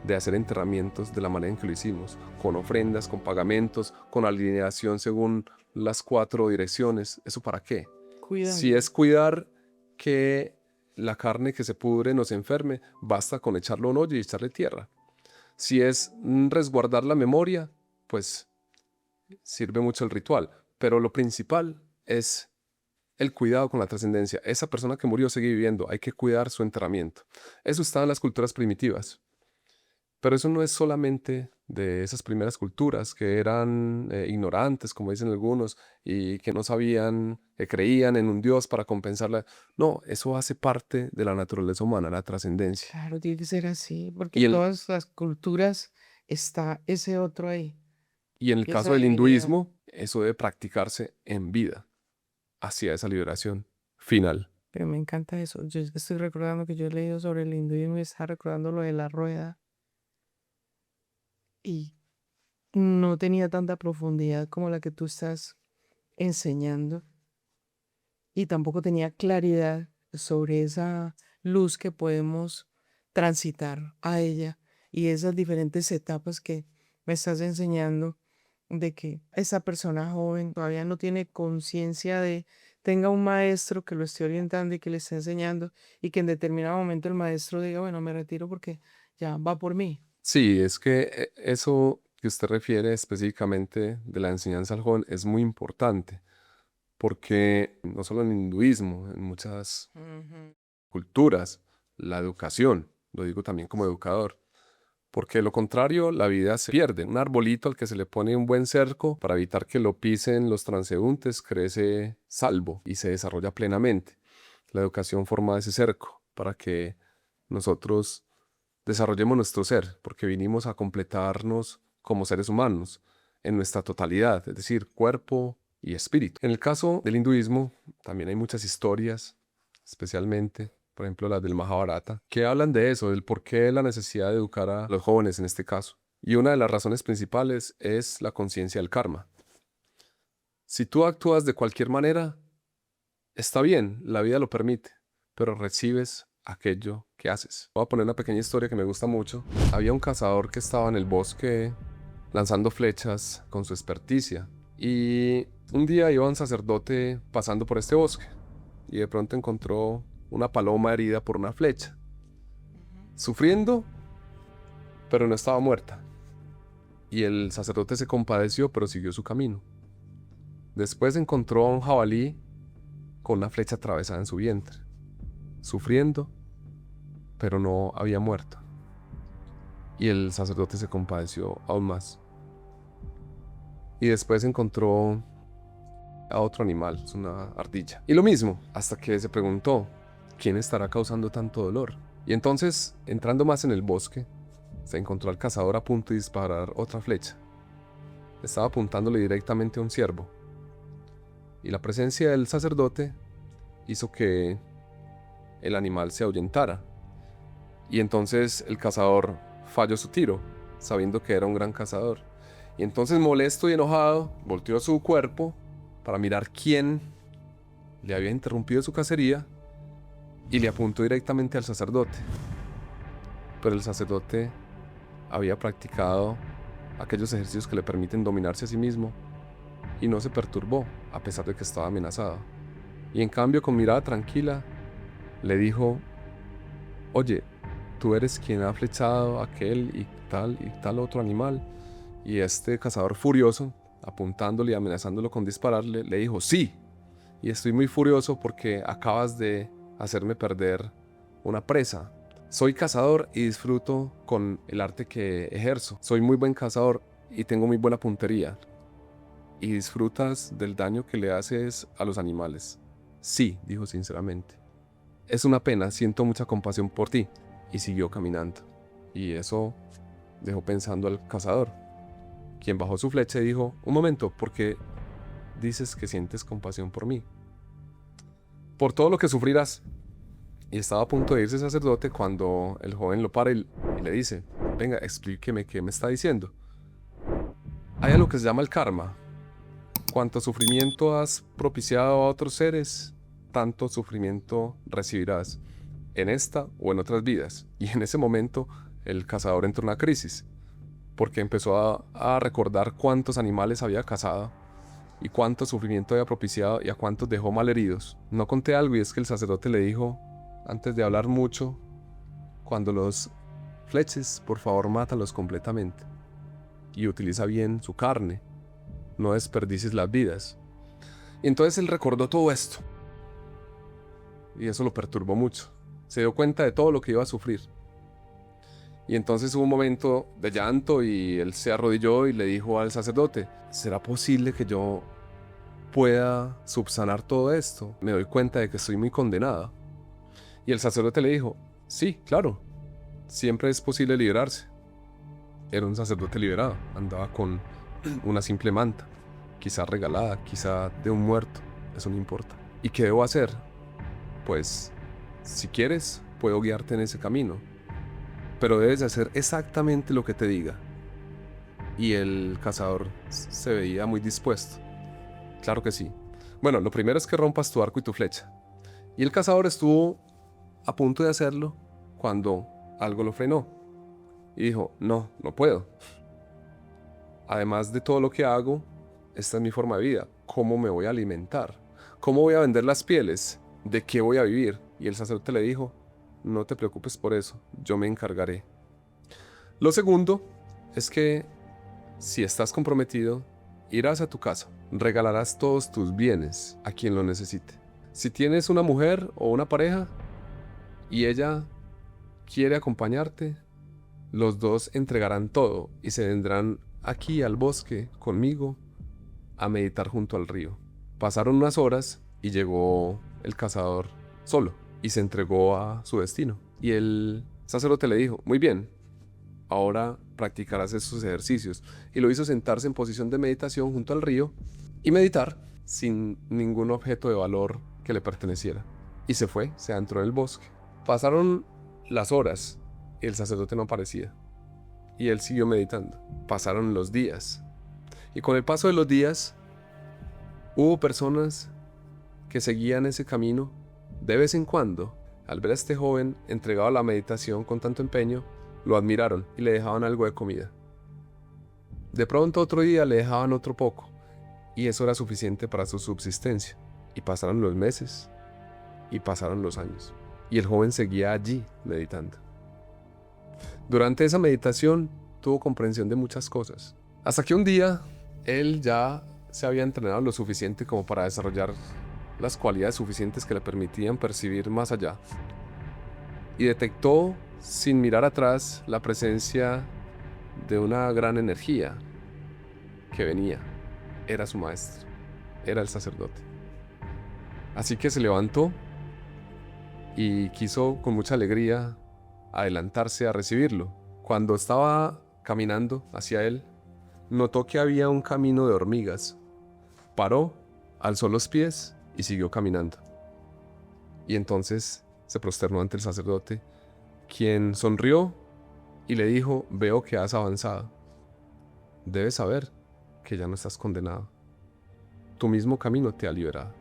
de hacer enterramientos de la manera en que lo hicimos, con ofrendas, con pagamentos, con alineación según las 4 direcciones. ¿Eso para qué? Cuidado. Si es cuidar que la carne que se pudre no se enferme, basta con echarlo a un hoyo y echarle tierra. Si es resguardar la memoria, pues sirve mucho el ritual, pero lo principal es el cuidado con la trascendencia. Esa persona que murió sigue viviendo, hay que cuidar su enterramiento. Eso está en las culturas primitivas. Pero eso no es solamente de esas primeras culturas que eran ignorantes, como dicen algunos, y que no sabían, que creían en un Dios para compensarla. No, eso hace parte de la naturaleza humana, la trascendencia. Claro, tiene que ser así, porque Y, en todas las culturas está ese otro ahí. y en el Y caso esa del divinidad. hinduismo, eso debe practicarse en vida, hacia esa liberación final. Pero me encanta eso. Yo estoy recordando que yo he leído sobre el hinduismo y estaba recordando lo de la rueda. Y no tenía tanta profundidad como la que tú estás enseñando. Y tampoco tenía claridad sobre esa luz que podemos transitar a ella y esas diferentes etapas que me estás enseñando, de que esa persona joven todavía no tiene conciencia de tenga un maestro que lo esté orientando y que le esté enseñando, y que en determinado momento el maestro diga, bueno, me retiro porque ya va por mí. Sí, es que eso que usted refiere específicamente de la enseñanza al joven es muy importante, porque no solo en el hinduismo, en muchas Ujú. culturas, la educación, lo digo también como educador, porque de lo contrario la vida se pierde. Un arbolito al que se le pone un buen cerco para evitar que lo pisen los transeúntes crece salvo y se desarrolla plenamente. La educación forma ese cerco para que nosotros desarrollemos nuestro ser, porque vinimos a completarnos como seres humanos en nuestra totalidad, es decir, cuerpo y espíritu. En el caso del hinduismo también hay muchas historias, especialmente, por ejemplo, las del Mahabharata, que hablan de eso, del por qué la necesidad de educar a los jóvenes en este caso. Y una de las razones principales es la conciencia del karma. Si tú actúas de cualquier manera, está bien, la vida lo permite, pero recibes aquello que haces. Voy a poner una pequeña historia que me gusta mucho. Había un cazador que estaba en el bosque lanzando flechas con su experticia, y un día iba un sacerdote pasando por este bosque y de pronto encontró una paloma herida por una flecha, sufriendo, pero no estaba muerta. Y el sacerdote se compadeció, pero siguió su camino. Después encontró a un jabalí con una flecha atravesada en su vientre, sufriendo, pero no había muerto. Y el sacerdote se compadeció aún más. y después encontró a otro animal, es una ardilla. Y lo mismo, hasta que se preguntó, ¿quién estará causando tanto dolor? Y entonces, entrando más en el bosque, se encontró al cazador a punto de disparar otra flecha. Estaba apuntándole directamente a un ciervo. Y la presencia del sacerdote hizo que el animal se ahuyentara. Y entonces el cazador falló su tiro, sabiendo que era un gran cazador. Y entonces, molesto y enojado, volteó su cuerpo para mirar quién le había interrumpido su cacería y le apuntó directamente al sacerdote. Pero el sacerdote había practicado aquellos ejercicios que le permiten dominarse a sí mismo y no se perturbó a pesar de que estaba amenazado. Y en cambio, con mirada tranquila, le dijo: oye, tú eres quien ha flechado a aquel y tal otro animal. Y este cazador furioso, apuntándole y amenazándolo con dispararle, le dijo: sí, y estoy muy furioso porque acabas de hacerme perder una presa. Soy cazador y disfruto con el arte que ejerzo. Soy muy buen cazador y tengo muy buena puntería. ¿Y disfrutas del daño que le haces a los animales? Sí, dijo sinceramente. Es una pena, siento mucha compasión por ti. Y siguió caminando. Y eso dejó pensando al cazador, quien bajó su flecha y dijo: un momento, ¿por qué dices que sientes compasión por mí? Por todo lo que sufrirás. Y estaba a punto de irse el sacerdote cuando el joven lo para y le dice: venga, explíqueme qué me está diciendo. Hay algo que se llama el karma. Cuanto sufrimiento has propiciado a otros seres, tanto sufrimiento recibirás en esta o en otras vidas. Y en ese momento el cazador entró en una crisis, porque empezó a recordar cuántos animales había cazado y cuánto sufrimiento había propiciado y a cuántos dejó malheridos. No conté algo, y es que el sacerdote le dijo, antes de hablar mucho: cuando los fleches, por favor, mátalos completamente y utiliza bien su carne, no desperdicies las vidas. Y entonces él recordó todo esto y eso lo perturbó mucho. Se dio cuenta de todo lo que iba a sufrir. Y entonces hubo un momento de llanto y él se arrodilló y le dijo al sacerdote: ¿será posible que yo pueda subsanar todo esto? Me doy cuenta de que estoy muy condenado. Y el sacerdote le dijo: sí, claro, siempre es posible liberarse. Era un sacerdote liberado, andaba con una simple manta, quizá regalada, quizá de un muerto, eso no importa. ¿Y qué debo hacer? Pues, si quieres, puedo guiarte en ese camino, pero debes de hacer exactamente lo que te diga. Y el cazador se veía muy dispuesto. Claro que sí. Bueno, lo primero es que rompas tu arco y tu flecha. Y el cazador estuvo a punto de hacerlo cuando algo lo frenó. Y dijo: no, no puedo. Además de todo lo que hago, esta es mi forma de vida. ¿Cómo me voy a alimentar? ¿Cómo voy a vender las pieles? ¿De qué voy a vivir? Y el sacerdote le dijo: no te preocupes por eso, yo me encargaré. Lo segundo es que, si estás comprometido, irás a tu casa, regalarás todos tus bienes a quien lo necesite. Si tienes una mujer o una pareja y ella quiere acompañarte, los dos entregarán todo y se vendrán aquí al bosque conmigo a meditar junto al río. Pasaron unas horas y llegó el cazador solo y se entregó a su destino. Y el sacerdote le dijo: muy bien, ahora practicarás esos ejercicios. Y lo hizo sentarse en posición de meditación junto al río y meditar sin ningún objeto de valor que le perteneciera. Y se fue, se adentró en el bosque. Pasaron las horas y el sacerdote no aparecía. Y él siguió meditando. Pasaron los días. Y con el paso de los días, hubo personas que seguían ese camino. De vez en cuando, al ver a este joven entregado a la meditación con tanto empeño, lo admiraron y le dejaban algo de comida. De pronto otro día le dejaban otro poco, y eso era suficiente para su subsistencia. Y pasaron los meses, y pasaron los años, y el joven seguía allí meditando. Durante esa meditación tuvo comprensión de muchas cosas, hasta que un día él ya se había entrenado lo suficiente como para desarrollar las cualidades suficientes que le permitían percibir más allá, y detectó sin mirar atrás la presencia de una gran energía que venía era su maestro, era el sacerdote. Así que se levantó y quiso con mucha alegría adelantarse a recibirlo. Cuando estaba caminando hacia él, notó que había un camino de hormigas. Paró, alzó los pies y siguió caminando. Y entonces se prosternó ante el sacerdote, quien sonrió y le dijo: veo que has avanzado. Debes saber que ya no estás condenado. Tu mismo camino te ha liberado.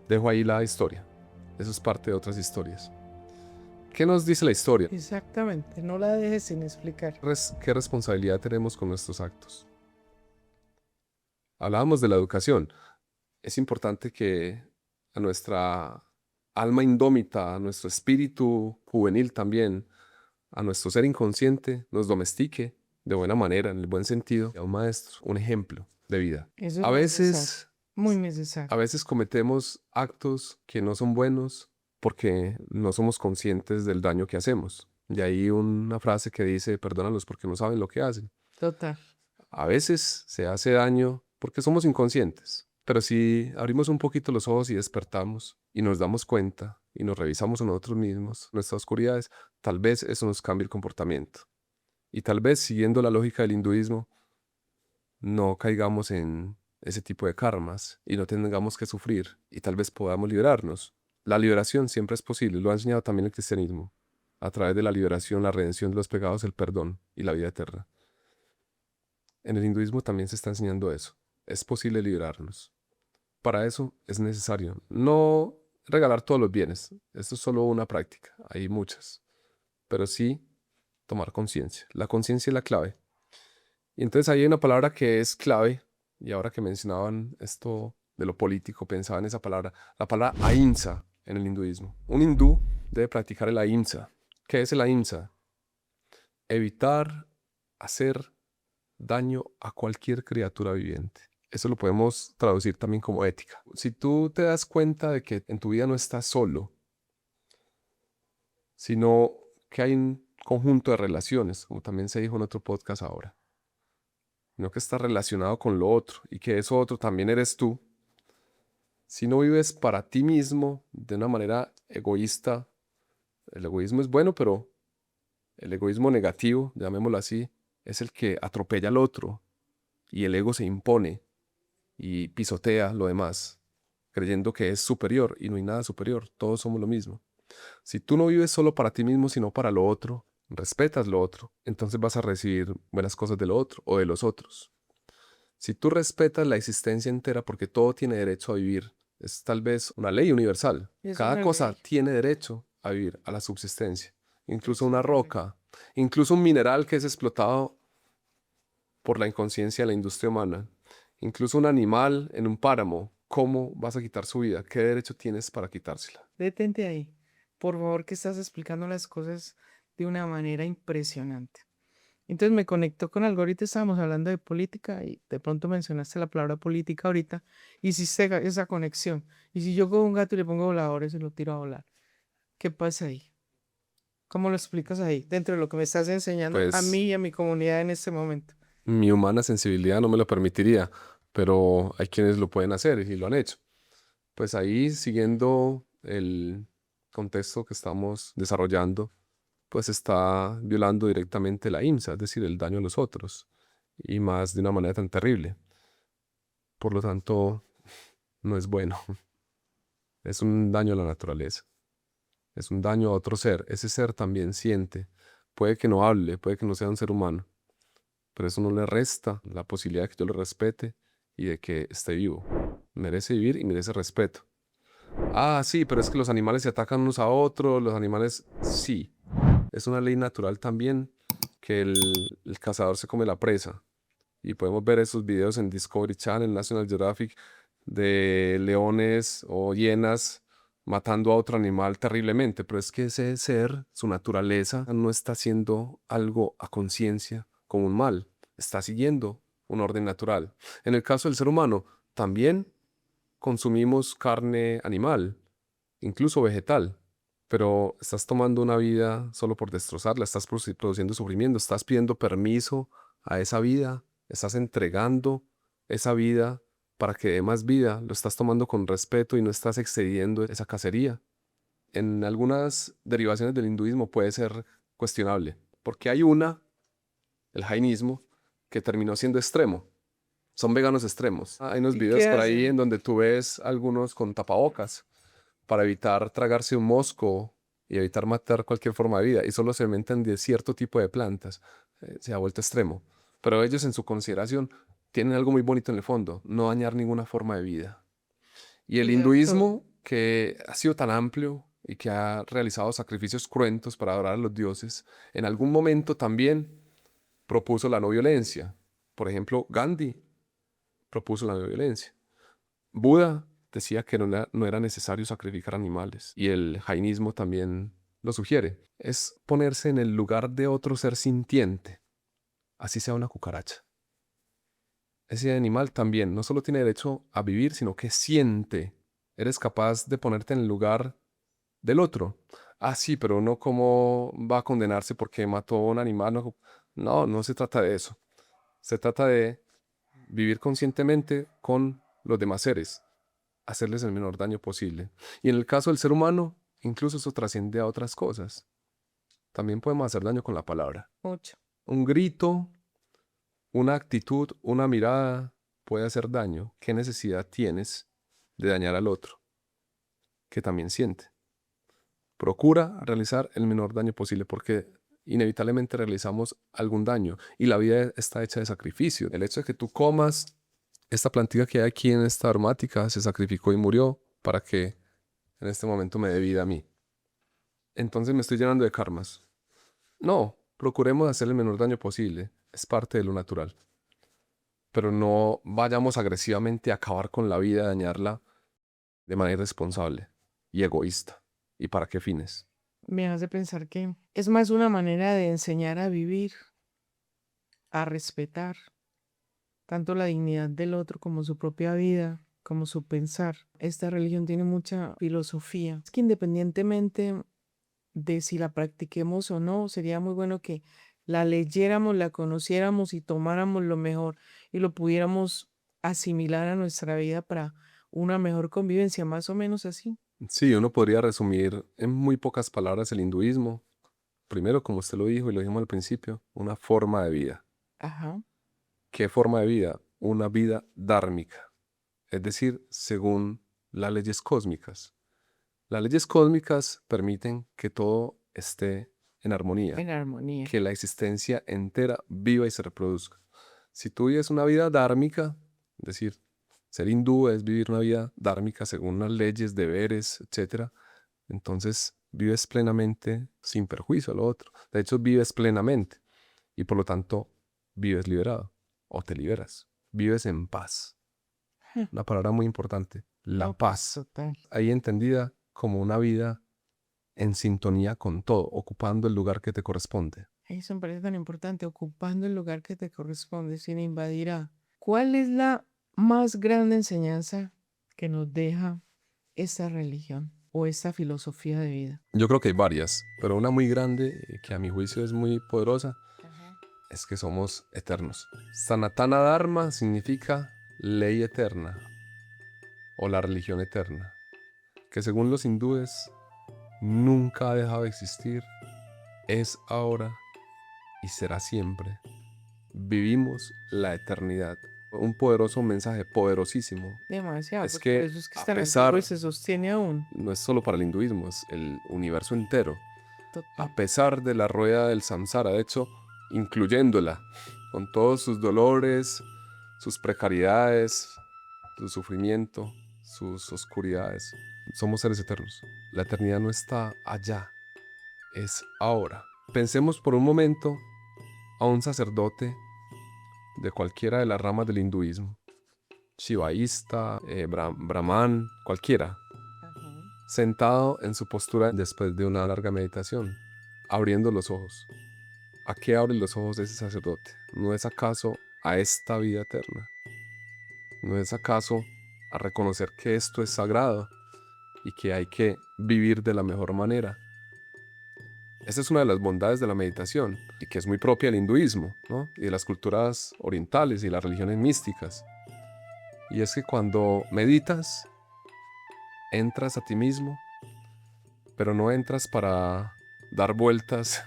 Dejo ahí la historia. Eso es parte de otras historias. ¿Qué nos dice la historia? Exactamente, no la dejes sin explicar. ¿Qué responsabilidad tenemos con nuestros actos? Hablábamos de la educación. Es importante que a nuestra alma indómita, a nuestro espíritu juvenil también, a nuestro ser inconsciente, nos domestique de buena manera, en el buen sentido, a un maestro, un ejemplo de vida. Eso es A necesario, veces, muy a necesario. veces cometemos actos que no son buenos porque no somos conscientes del daño que hacemos. Y ahí una frase que dice: perdónalos porque no saben lo que hacen. Total. A veces se hace daño porque somos inconscientes, pero si abrimos un poquito los ojos y despertamos y nos damos cuenta y nos revisamos a nosotros mismos, nuestras oscuridades, tal vez eso nos cambie el comportamiento. Y tal vez, siguiendo la lógica del hinduismo, no caigamos en ese tipo de karmas y no tengamos que sufrir y tal vez podamos liberarnos. La liberación siempre es posible, lo ha enseñado también el cristianismo. A través de la liberación, la redención de los pecados, el perdón y la vida eterna. En el hinduismo también se está enseñando eso. Es posible liberarnos. Para eso es necesario no regalar todos los bienes. Esto es solo una práctica. Hay muchas. Pero sí tomar conciencia. La conciencia es la clave. Y entonces ahí hay una palabra que es clave. Y ahora que mencionaban esto de lo político, pensaba en esa palabra. La palabra ahimsa en el hinduismo. Un hindú debe practicar el ahimsa. ¿Qué es el ahimsa? Evitar hacer daño a cualquier criatura viviente. Eso lo podemos traducir también como ética. Si tú te das cuenta de que en tu vida no estás solo, sino que hay un conjunto de relaciones, como también se dijo en otro podcast ahora, sino que estás relacionado con lo otro y que eso otro también eres tú, si no vives para ti mismo de una manera egoísta, el egoísmo es bueno, pero el egoísmo negativo, llamémoslo así, es el que atropella al otro y el ego se impone y pisotea lo demás, creyendo que es superior y no hay nada superior, todos somos lo mismo. Si tú no vives solo para ti mismo, sino para lo otro, respetas lo otro, entonces vas a recibir buenas cosas de lo otro o de los otros. Si tú respetas la existencia entera porque todo tiene derecho a vivir, es tal vez una ley universal. Es Cada una cosa ley. tiene derecho a vivir, a la subsistencia. Incluso Es una una ley. roca, incluso un mineral que es explotado por la inconsciencia de la industria humana. Incluso un animal en un páramo, ¿cómo vas a quitar su vida? ¿Qué derecho tienes para quitársela? Detente ahí. Por favor, que estás explicando las cosas de una manera impresionante. Entonces me conectó con algo. Ahorita estábamos hablando de política y de pronto mencionaste la palabra política ahorita. Hiciste esa conexión. Y si yo cojo un gato y le pongo voladores y lo tiro a volar, ¿qué pasa ahí? ¿Cómo lo explicas ahí? Dentro de lo que me estás enseñando a Pues mí y a mi comunidad en este momento. mi humana sensibilidad no me lo permitiría, pero hay quienes lo pueden hacer y lo han hecho. Pues ahí, siguiendo el contexto que estamos desarrollando, pues está violando directamente la IMSA, es decir, el daño a los otros, y más de una manera tan terrible. Por lo tanto, no es bueno. Es un daño a la naturaleza. Es un daño a otro ser. Ese ser también siente. Puede que no hable, puede que no sea un ser humano, pero eso no le resta la posibilidad de que yo le respete y de que esté vivo. Merece vivir y merece respeto. Ah, sí, pero es que los animales se atacan unos a otros, los animales, sí. Es una ley natural también que el cazador se come la presa. Y podemos ver esos videos en Discovery Channel, National Geographic, de leones o hienas matando a otro animal terriblemente. Pero es que ese ser, su naturaleza, no está haciendo algo a conciencia como un mal. Está siguiendo un orden natural. En el caso del ser humano, también consumimos carne animal, incluso vegetal, pero estás tomando una vida solo por destrozarla, estás produciendo sufrimiento, estás pidiendo permiso a esa vida, estás entregando esa vida para que dé más vida, lo estás tomando con respeto y no estás excediendo esa cacería. En algunas derivaciones del hinduismo puede ser cuestionable, porque hay una, el jainismo, que terminó siendo extremo. Son veganos extremos. Hay unos ¿Y videos qué por ahí en hacen? donde tú ves algunos con tapabocas para evitar tragarse un mosco y evitar matar cualquier forma de vida, y solo se alimentan de cierto tipo de plantas. Se ha vuelto extremo. Pero ellos en su consideración tienen algo muy bonito en el fondo, no dañar ninguna forma de vida. Y el Cierto. hinduismo, que ha sido tan amplio y que ha realizado sacrificios cruentos para adorar a los dioses, en algún momento también propuso la no violencia. Por ejemplo, Gandhi propuso la no violencia. Buda decía que no era necesario sacrificar animales, y el jainismo también lo sugiere. Es ponerse en el lugar de otro ser sintiente, así sea una cucaracha. Ese animal también no solo tiene derecho a vivir, sino que siente. Eres capaz de ponerte en el lugar del otro. Ah, sí, pero no cómo va a condenarse porque mató a un animal. No, no, no se trata de eso. Se trata de vivir conscientemente con los demás seres, hacerles el menor daño posible. Y en el caso del ser humano, incluso eso trasciende a otras cosas. También podemos hacer daño con la palabra. Mucho. Un grito, una actitud, una mirada puede hacer daño. ¿Qué necesidad tienes de dañar al otro, que también siente? Procura realizar el menor daño posible, porque inevitablemente realizamos algún daño y la vida está hecha de sacrificio. El hecho de que tú comas esta plantilla que hay aquí en esta aromática se sacrificó y murió para que en este momento me dé vida a mí. Entonces me estoy llenando de karmas. No, procuremos hacer el menor daño posible. Es parte de lo natural. Pero no vayamos agresivamente a acabar con la vida, a dañarla de manera irresponsable y egoísta. ¿Y para qué fines? Me hace pensar que es más una manera de enseñar a vivir, a respetar tanto la dignidad del otro como su propia vida, como su pensar. Esta religión tiene mucha filosofía. Es que independientemente de si la practiquemos o no, sería muy bueno que la leyéramos, la conociéramos y tomáramos lo mejor y lo pudiéramos asimilar a nuestra vida para una mejor convivencia, más o menos así. Sí, uno podría resumir en muy pocas palabras el hinduismo. Primero, como usted lo dijo y lo dijimos al principio, una forma de vida. Ajá. ¿Qué forma de vida? Una vida dármica, es decir, según las leyes cósmicas. Las leyes cósmicas permiten que todo esté en armonía, En armonía. que la existencia entera viva y se reproduzca. Si tú vives una vida dármica, es decir, ser hindú es vivir una vida dármica según las leyes, deberes, etcétera, entonces vives plenamente sin perjuicio a lo otro. De hecho, vives plenamente y por lo tanto vives liberado o te liberas. Vives en paz. Ja, Una palabra muy importante, la no, pues paz. total. Ahí entendida como una vida en sintonía con todo, ocupando el lugar que te corresponde. Eso me parece tan importante, ocupando el lugar que te corresponde sin invadir a... ¿Cuál es la más grande enseñanza que nos deja esta religión o esta filosofía de vida? Yo creo que hay varias, pero una muy grande, que a mi juicio es muy poderosa, Ajá. es que somos eternos. Sanatana Dharma significa ley eterna o la religión eterna, que según los hindúes nunca ha dejado de existir, es ahora y será siempre. Vivimos la eternidad. Un poderoso mensaje, poderosísimo. Demasiado, Es pues por que eso es que es a tan antiguo y pesar, se sostiene aún. no es solo para el hinduismo, es el universo entero. Total. A pesar de la rueda del samsara, de hecho, incluyéndola, con todos sus dolores, sus precariedades, su sufrimiento, sus oscuridades. Somos seres eternos. La eternidad no está allá, es ahora. Pensemos por un momento a un sacerdote de cualquiera de las ramas del hinduismo, shivaísta, brahman, cualquiera, Ajá. sentado en su postura después de una larga meditación, abriendo los ojos. ¿A qué abre los ojos ese sacerdote? ¿No es acaso a esta vida eterna? ¿No es acaso a reconocer que esto es sagrado y que hay que vivir de la mejor manera? Esta es una de las bondades de la meditación y que es muy propia del hinduismo, ¿no? Y de las culturas orientales y las religiones místicas. Y es que cuando meditas, entras a ti mismo, pero no entras para dar vueltas,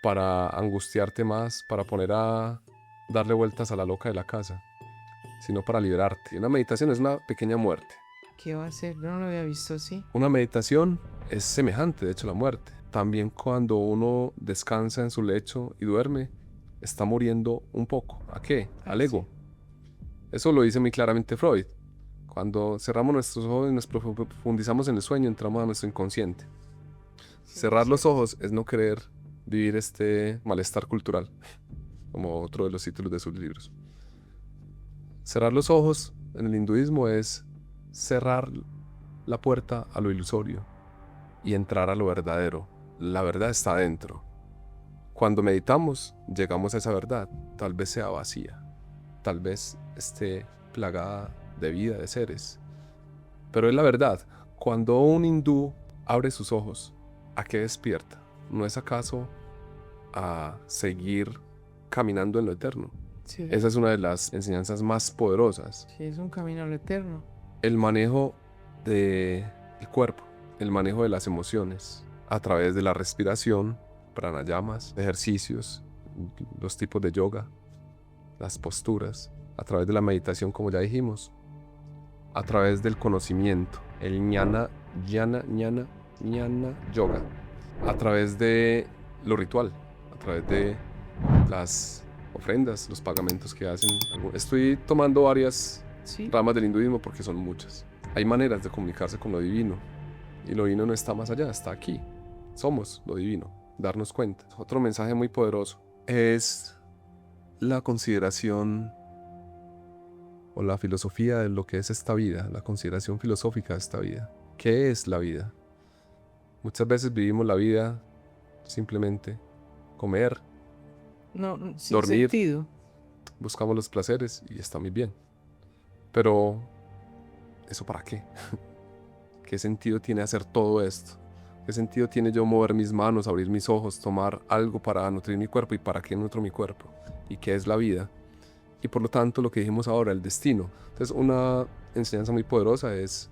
para angustiarte más, para poner a darle vueltas a la loca de la casa, sino para liberarte. Una meditación es una pequeña muerte. ¿Qué va a hacer? Yo no lo había visto así. Una meditación es semejante, de hecho, a la muerte. También cuando uno descansa en su lecho y duerme, está muriendo un poco. ¿A qué? Al ego. Eso lo dice muy claramente Freud. Cuando cerramos nuestros ojos y nos profundizamos en el sueño, entramos a nuestro inconsciente. Cerrar los ojos es no querer vivir este malestar cultural, como otro de los títulos de sus libros. Cerrar los ojos en el hinduismo es cerrar la puerta a lo ilusorio y entrar a lo verdadero. La verdad está adentro. Cuando meditamos, llegamos a esa verdad. Tal vez sea vacía, tal vez esté plagada de vida, de seres. Pero es la verdad. Cuando un hindú abre sus ojos, ¿a qué despierta? ¿No es acaso a seguir caminando en lo eterno? Sí, Esa es una de las enseñanzas más poderosas. sí, es un camino al eterno. El manejo del cuerpo, el manejo de las emociones, a través de la respiración, pranayamas, ejercicios, los tipos de yoga, las posturas, a través de la meditación, como ya dijimos, a través del conocimiento, el jnana yoga, a través de lo ritual, a través de las ofrendas, los pagamentos que hacen. Estoy tomando varias Sí, ramas del hinduismo porque son muchas. Hay maneras de comunicarse con lo divino y lo divino no está más allá, está aquí. Somos lo divino, darnos cuenta. Otro mensaje muy poderoso es la consideración o la filosofía de lo que es esta vida, la consideración filosófica de esta vida. ¿Qué es la vida? Muchas veces vivimos la vida simplemente comer, no, sin dormir, sentido. buscamos los placeres y está muy bien. Pero, ¿eso para qué? ¿Qué sentido tiene hacer todo esto? ¿Qué sentido tiene yo mover mis manos, abrir mis ojos, tomar algo para nutrir mi cuerpo? ¿Y para qué nutro mi cuerpo? ¿Y qué es la vida? Y por lo tanto, lo que dijimos ahora, el destino. Entonces, una enseñanza muy poderosa es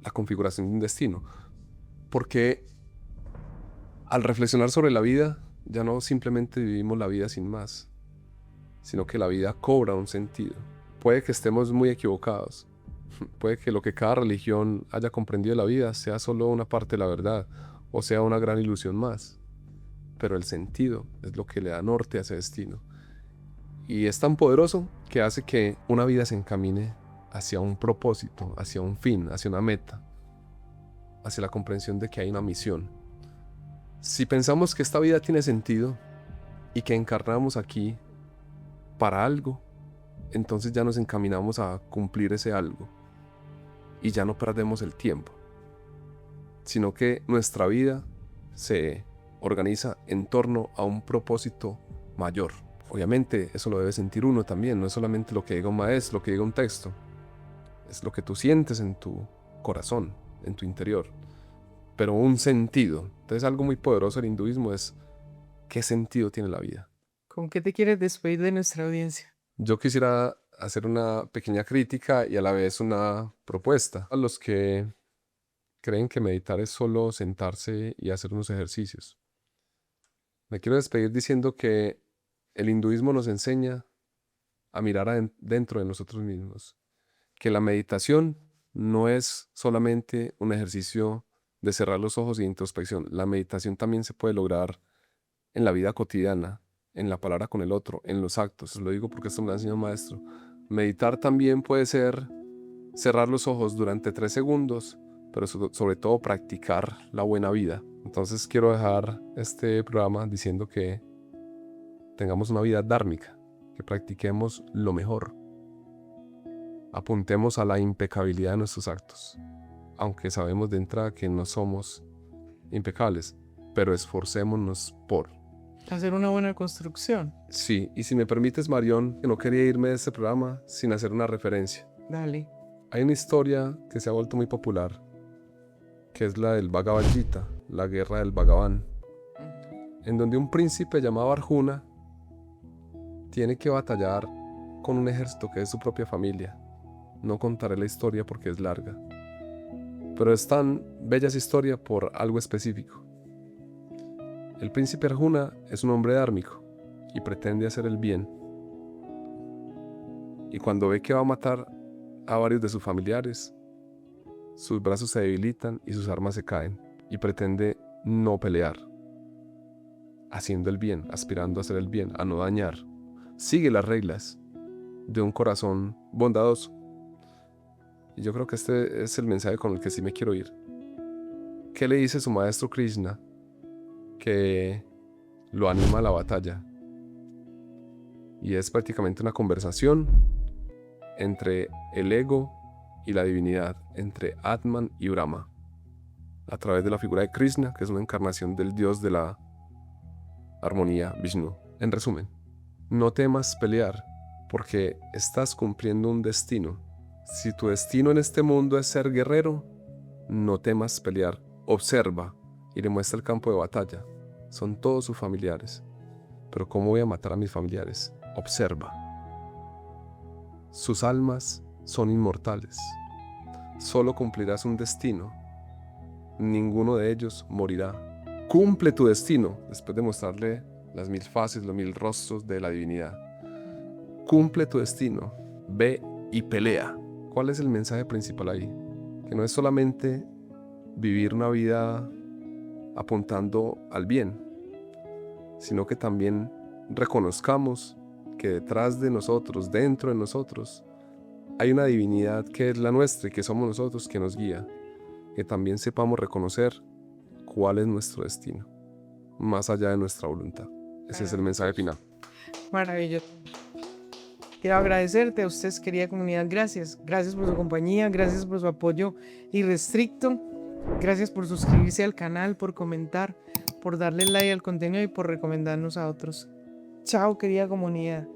la configuración de un destino. Porque al reflexionar sobre la vida, ya no simplemente vivimos la vida sin más, sino que la vida cobra un sentido. Puede que estemos muy equivocados. Puede que lo que cada religión haya comprendido de la vida sea solo una parte de la verdad, o sea una gran ilusión más. Pero el sentido es lo que le da norte a ese destino. Y es tan poderoso que hace que una vida se encamine hacia un propósito, hacia un fin, hacia una meta, hacia la comprensión de que hay una misión. Si pensamos que esta vida tiene sentido y que encarnamos aquí para algo, entonces ya nos encaminamos a cumplir ese algo y ya no perdemos el tiempo, sino que nuestra vida se organiza en torno a un propósito mayor. Obviamente eso lo debe sentir uno también, no es solamente lo que diga un maestro, lo que diga un texto, es lo que tú sientes en tu corazón, en tu interior, pero un sentido. Entonces algo muy poderoso del hinduismo es ¿qué sentido tiene la vida? ¿Con qué te quieres despedir de nuestra audiencia? Yo quisiera hacer una pequeña crítica y a la vez una propuesta a los que creen que meditar es solo sentarse y hacer unos ejercicios. Me quiero despedir diciendo que el hinduismo nos enseña a mirar dentro de nosotros mismos, que la meditación no es solamente un ejercicio de cerrar los ojos y de introspección. La meditación también se puede lograr en la vida cotidiana, en la palabra con el otro, en los actos. Lo digo porque esto me lo ha enseñado un maestro. Meditar también puede ser cerrar los ojos durante 3 segundos, pero sobre todo practicar la buena vida. Entonces quiero dejar este programa diciendo que tengamos una vida dhármica, que practiquemos lo mejor. Apuntemos a la impecabilidad de nuestros actos, aunque sabemos de entrada que no somos impecables, pero esforcémonos por Hacer una buena construcción. Sí, y si me permites, Marión, que no quería irme de este programa sin hacer una referencia. Dale. Hay una historia que se ha vuelto muy popular, que es la del Bhagavad Gita, la guerra del Bhagavan, en donde un príncipe llamado Arjuna tiene que batallar con un ejército que es su propia familia. No contaré la historia porque es larga, pero es tan bella esa historia por algo específico. El príncipe Arjuna es un hombre dármico y pretende hacer el bien. Y cuando ve que va a matar a varios de sus familiares, sus brazos se debilitan y sus armas se caen, y pretende no pelear, haciendo el bien, aspirando a hacer el bien, a no dañar. Sigue las reglas de un corazón bondadoso. Y yo creo que este es el mensaje con el que sí me quiero ir. ¿Qué le dice su maestro Krishna que lo anima a la batalla? Y es prácticamente una conversación entre el ego y la divinidad, entre Atman y Brahma, a través de la figura de Krishna, que es una encarnación del dios de la armonía, Vishnu. En resumen, no temas pelear, porque estás cumpliendo un destino. Si tu destino en este mundo es ser guerrero, no temas pelear. Observa y le muestra el campo de batalla. Son todos sus familiares. Pero ¿cómo voy a matar a mis familiares? Observa. Sus almas son inmortales. Solo cumplirás un destino. Ninguno de ellos morirá. Cumple tu destino, después de mostrarle las 1000 fases, los 1000 rostros de la divinidad. Cumple tu destino. Ve y pelea. ¿Cuál es el mensaje principal ahí? Que no es solamente vivir una vida apuntando al bien, sino que también reconozcamos que detrás de nosotros, dentro de nosotros, hay una divinidad que es la nuestra y que somos nosotros, que nos guía. Que también sepamos reconocer cuál es nuestro destino, más allá de nuestra voluntad. Ese es el mensaje final. Maravilloso. Quiero agradecerte a ustedes, querida comunidad. Gracias. Gracias por su compañía, gracias por su apoyo irrestricto. Gracias por suscribirse al canal, por comentar, por darle like al contenido y por recomendarnos a otros. Chao, querida comunidad.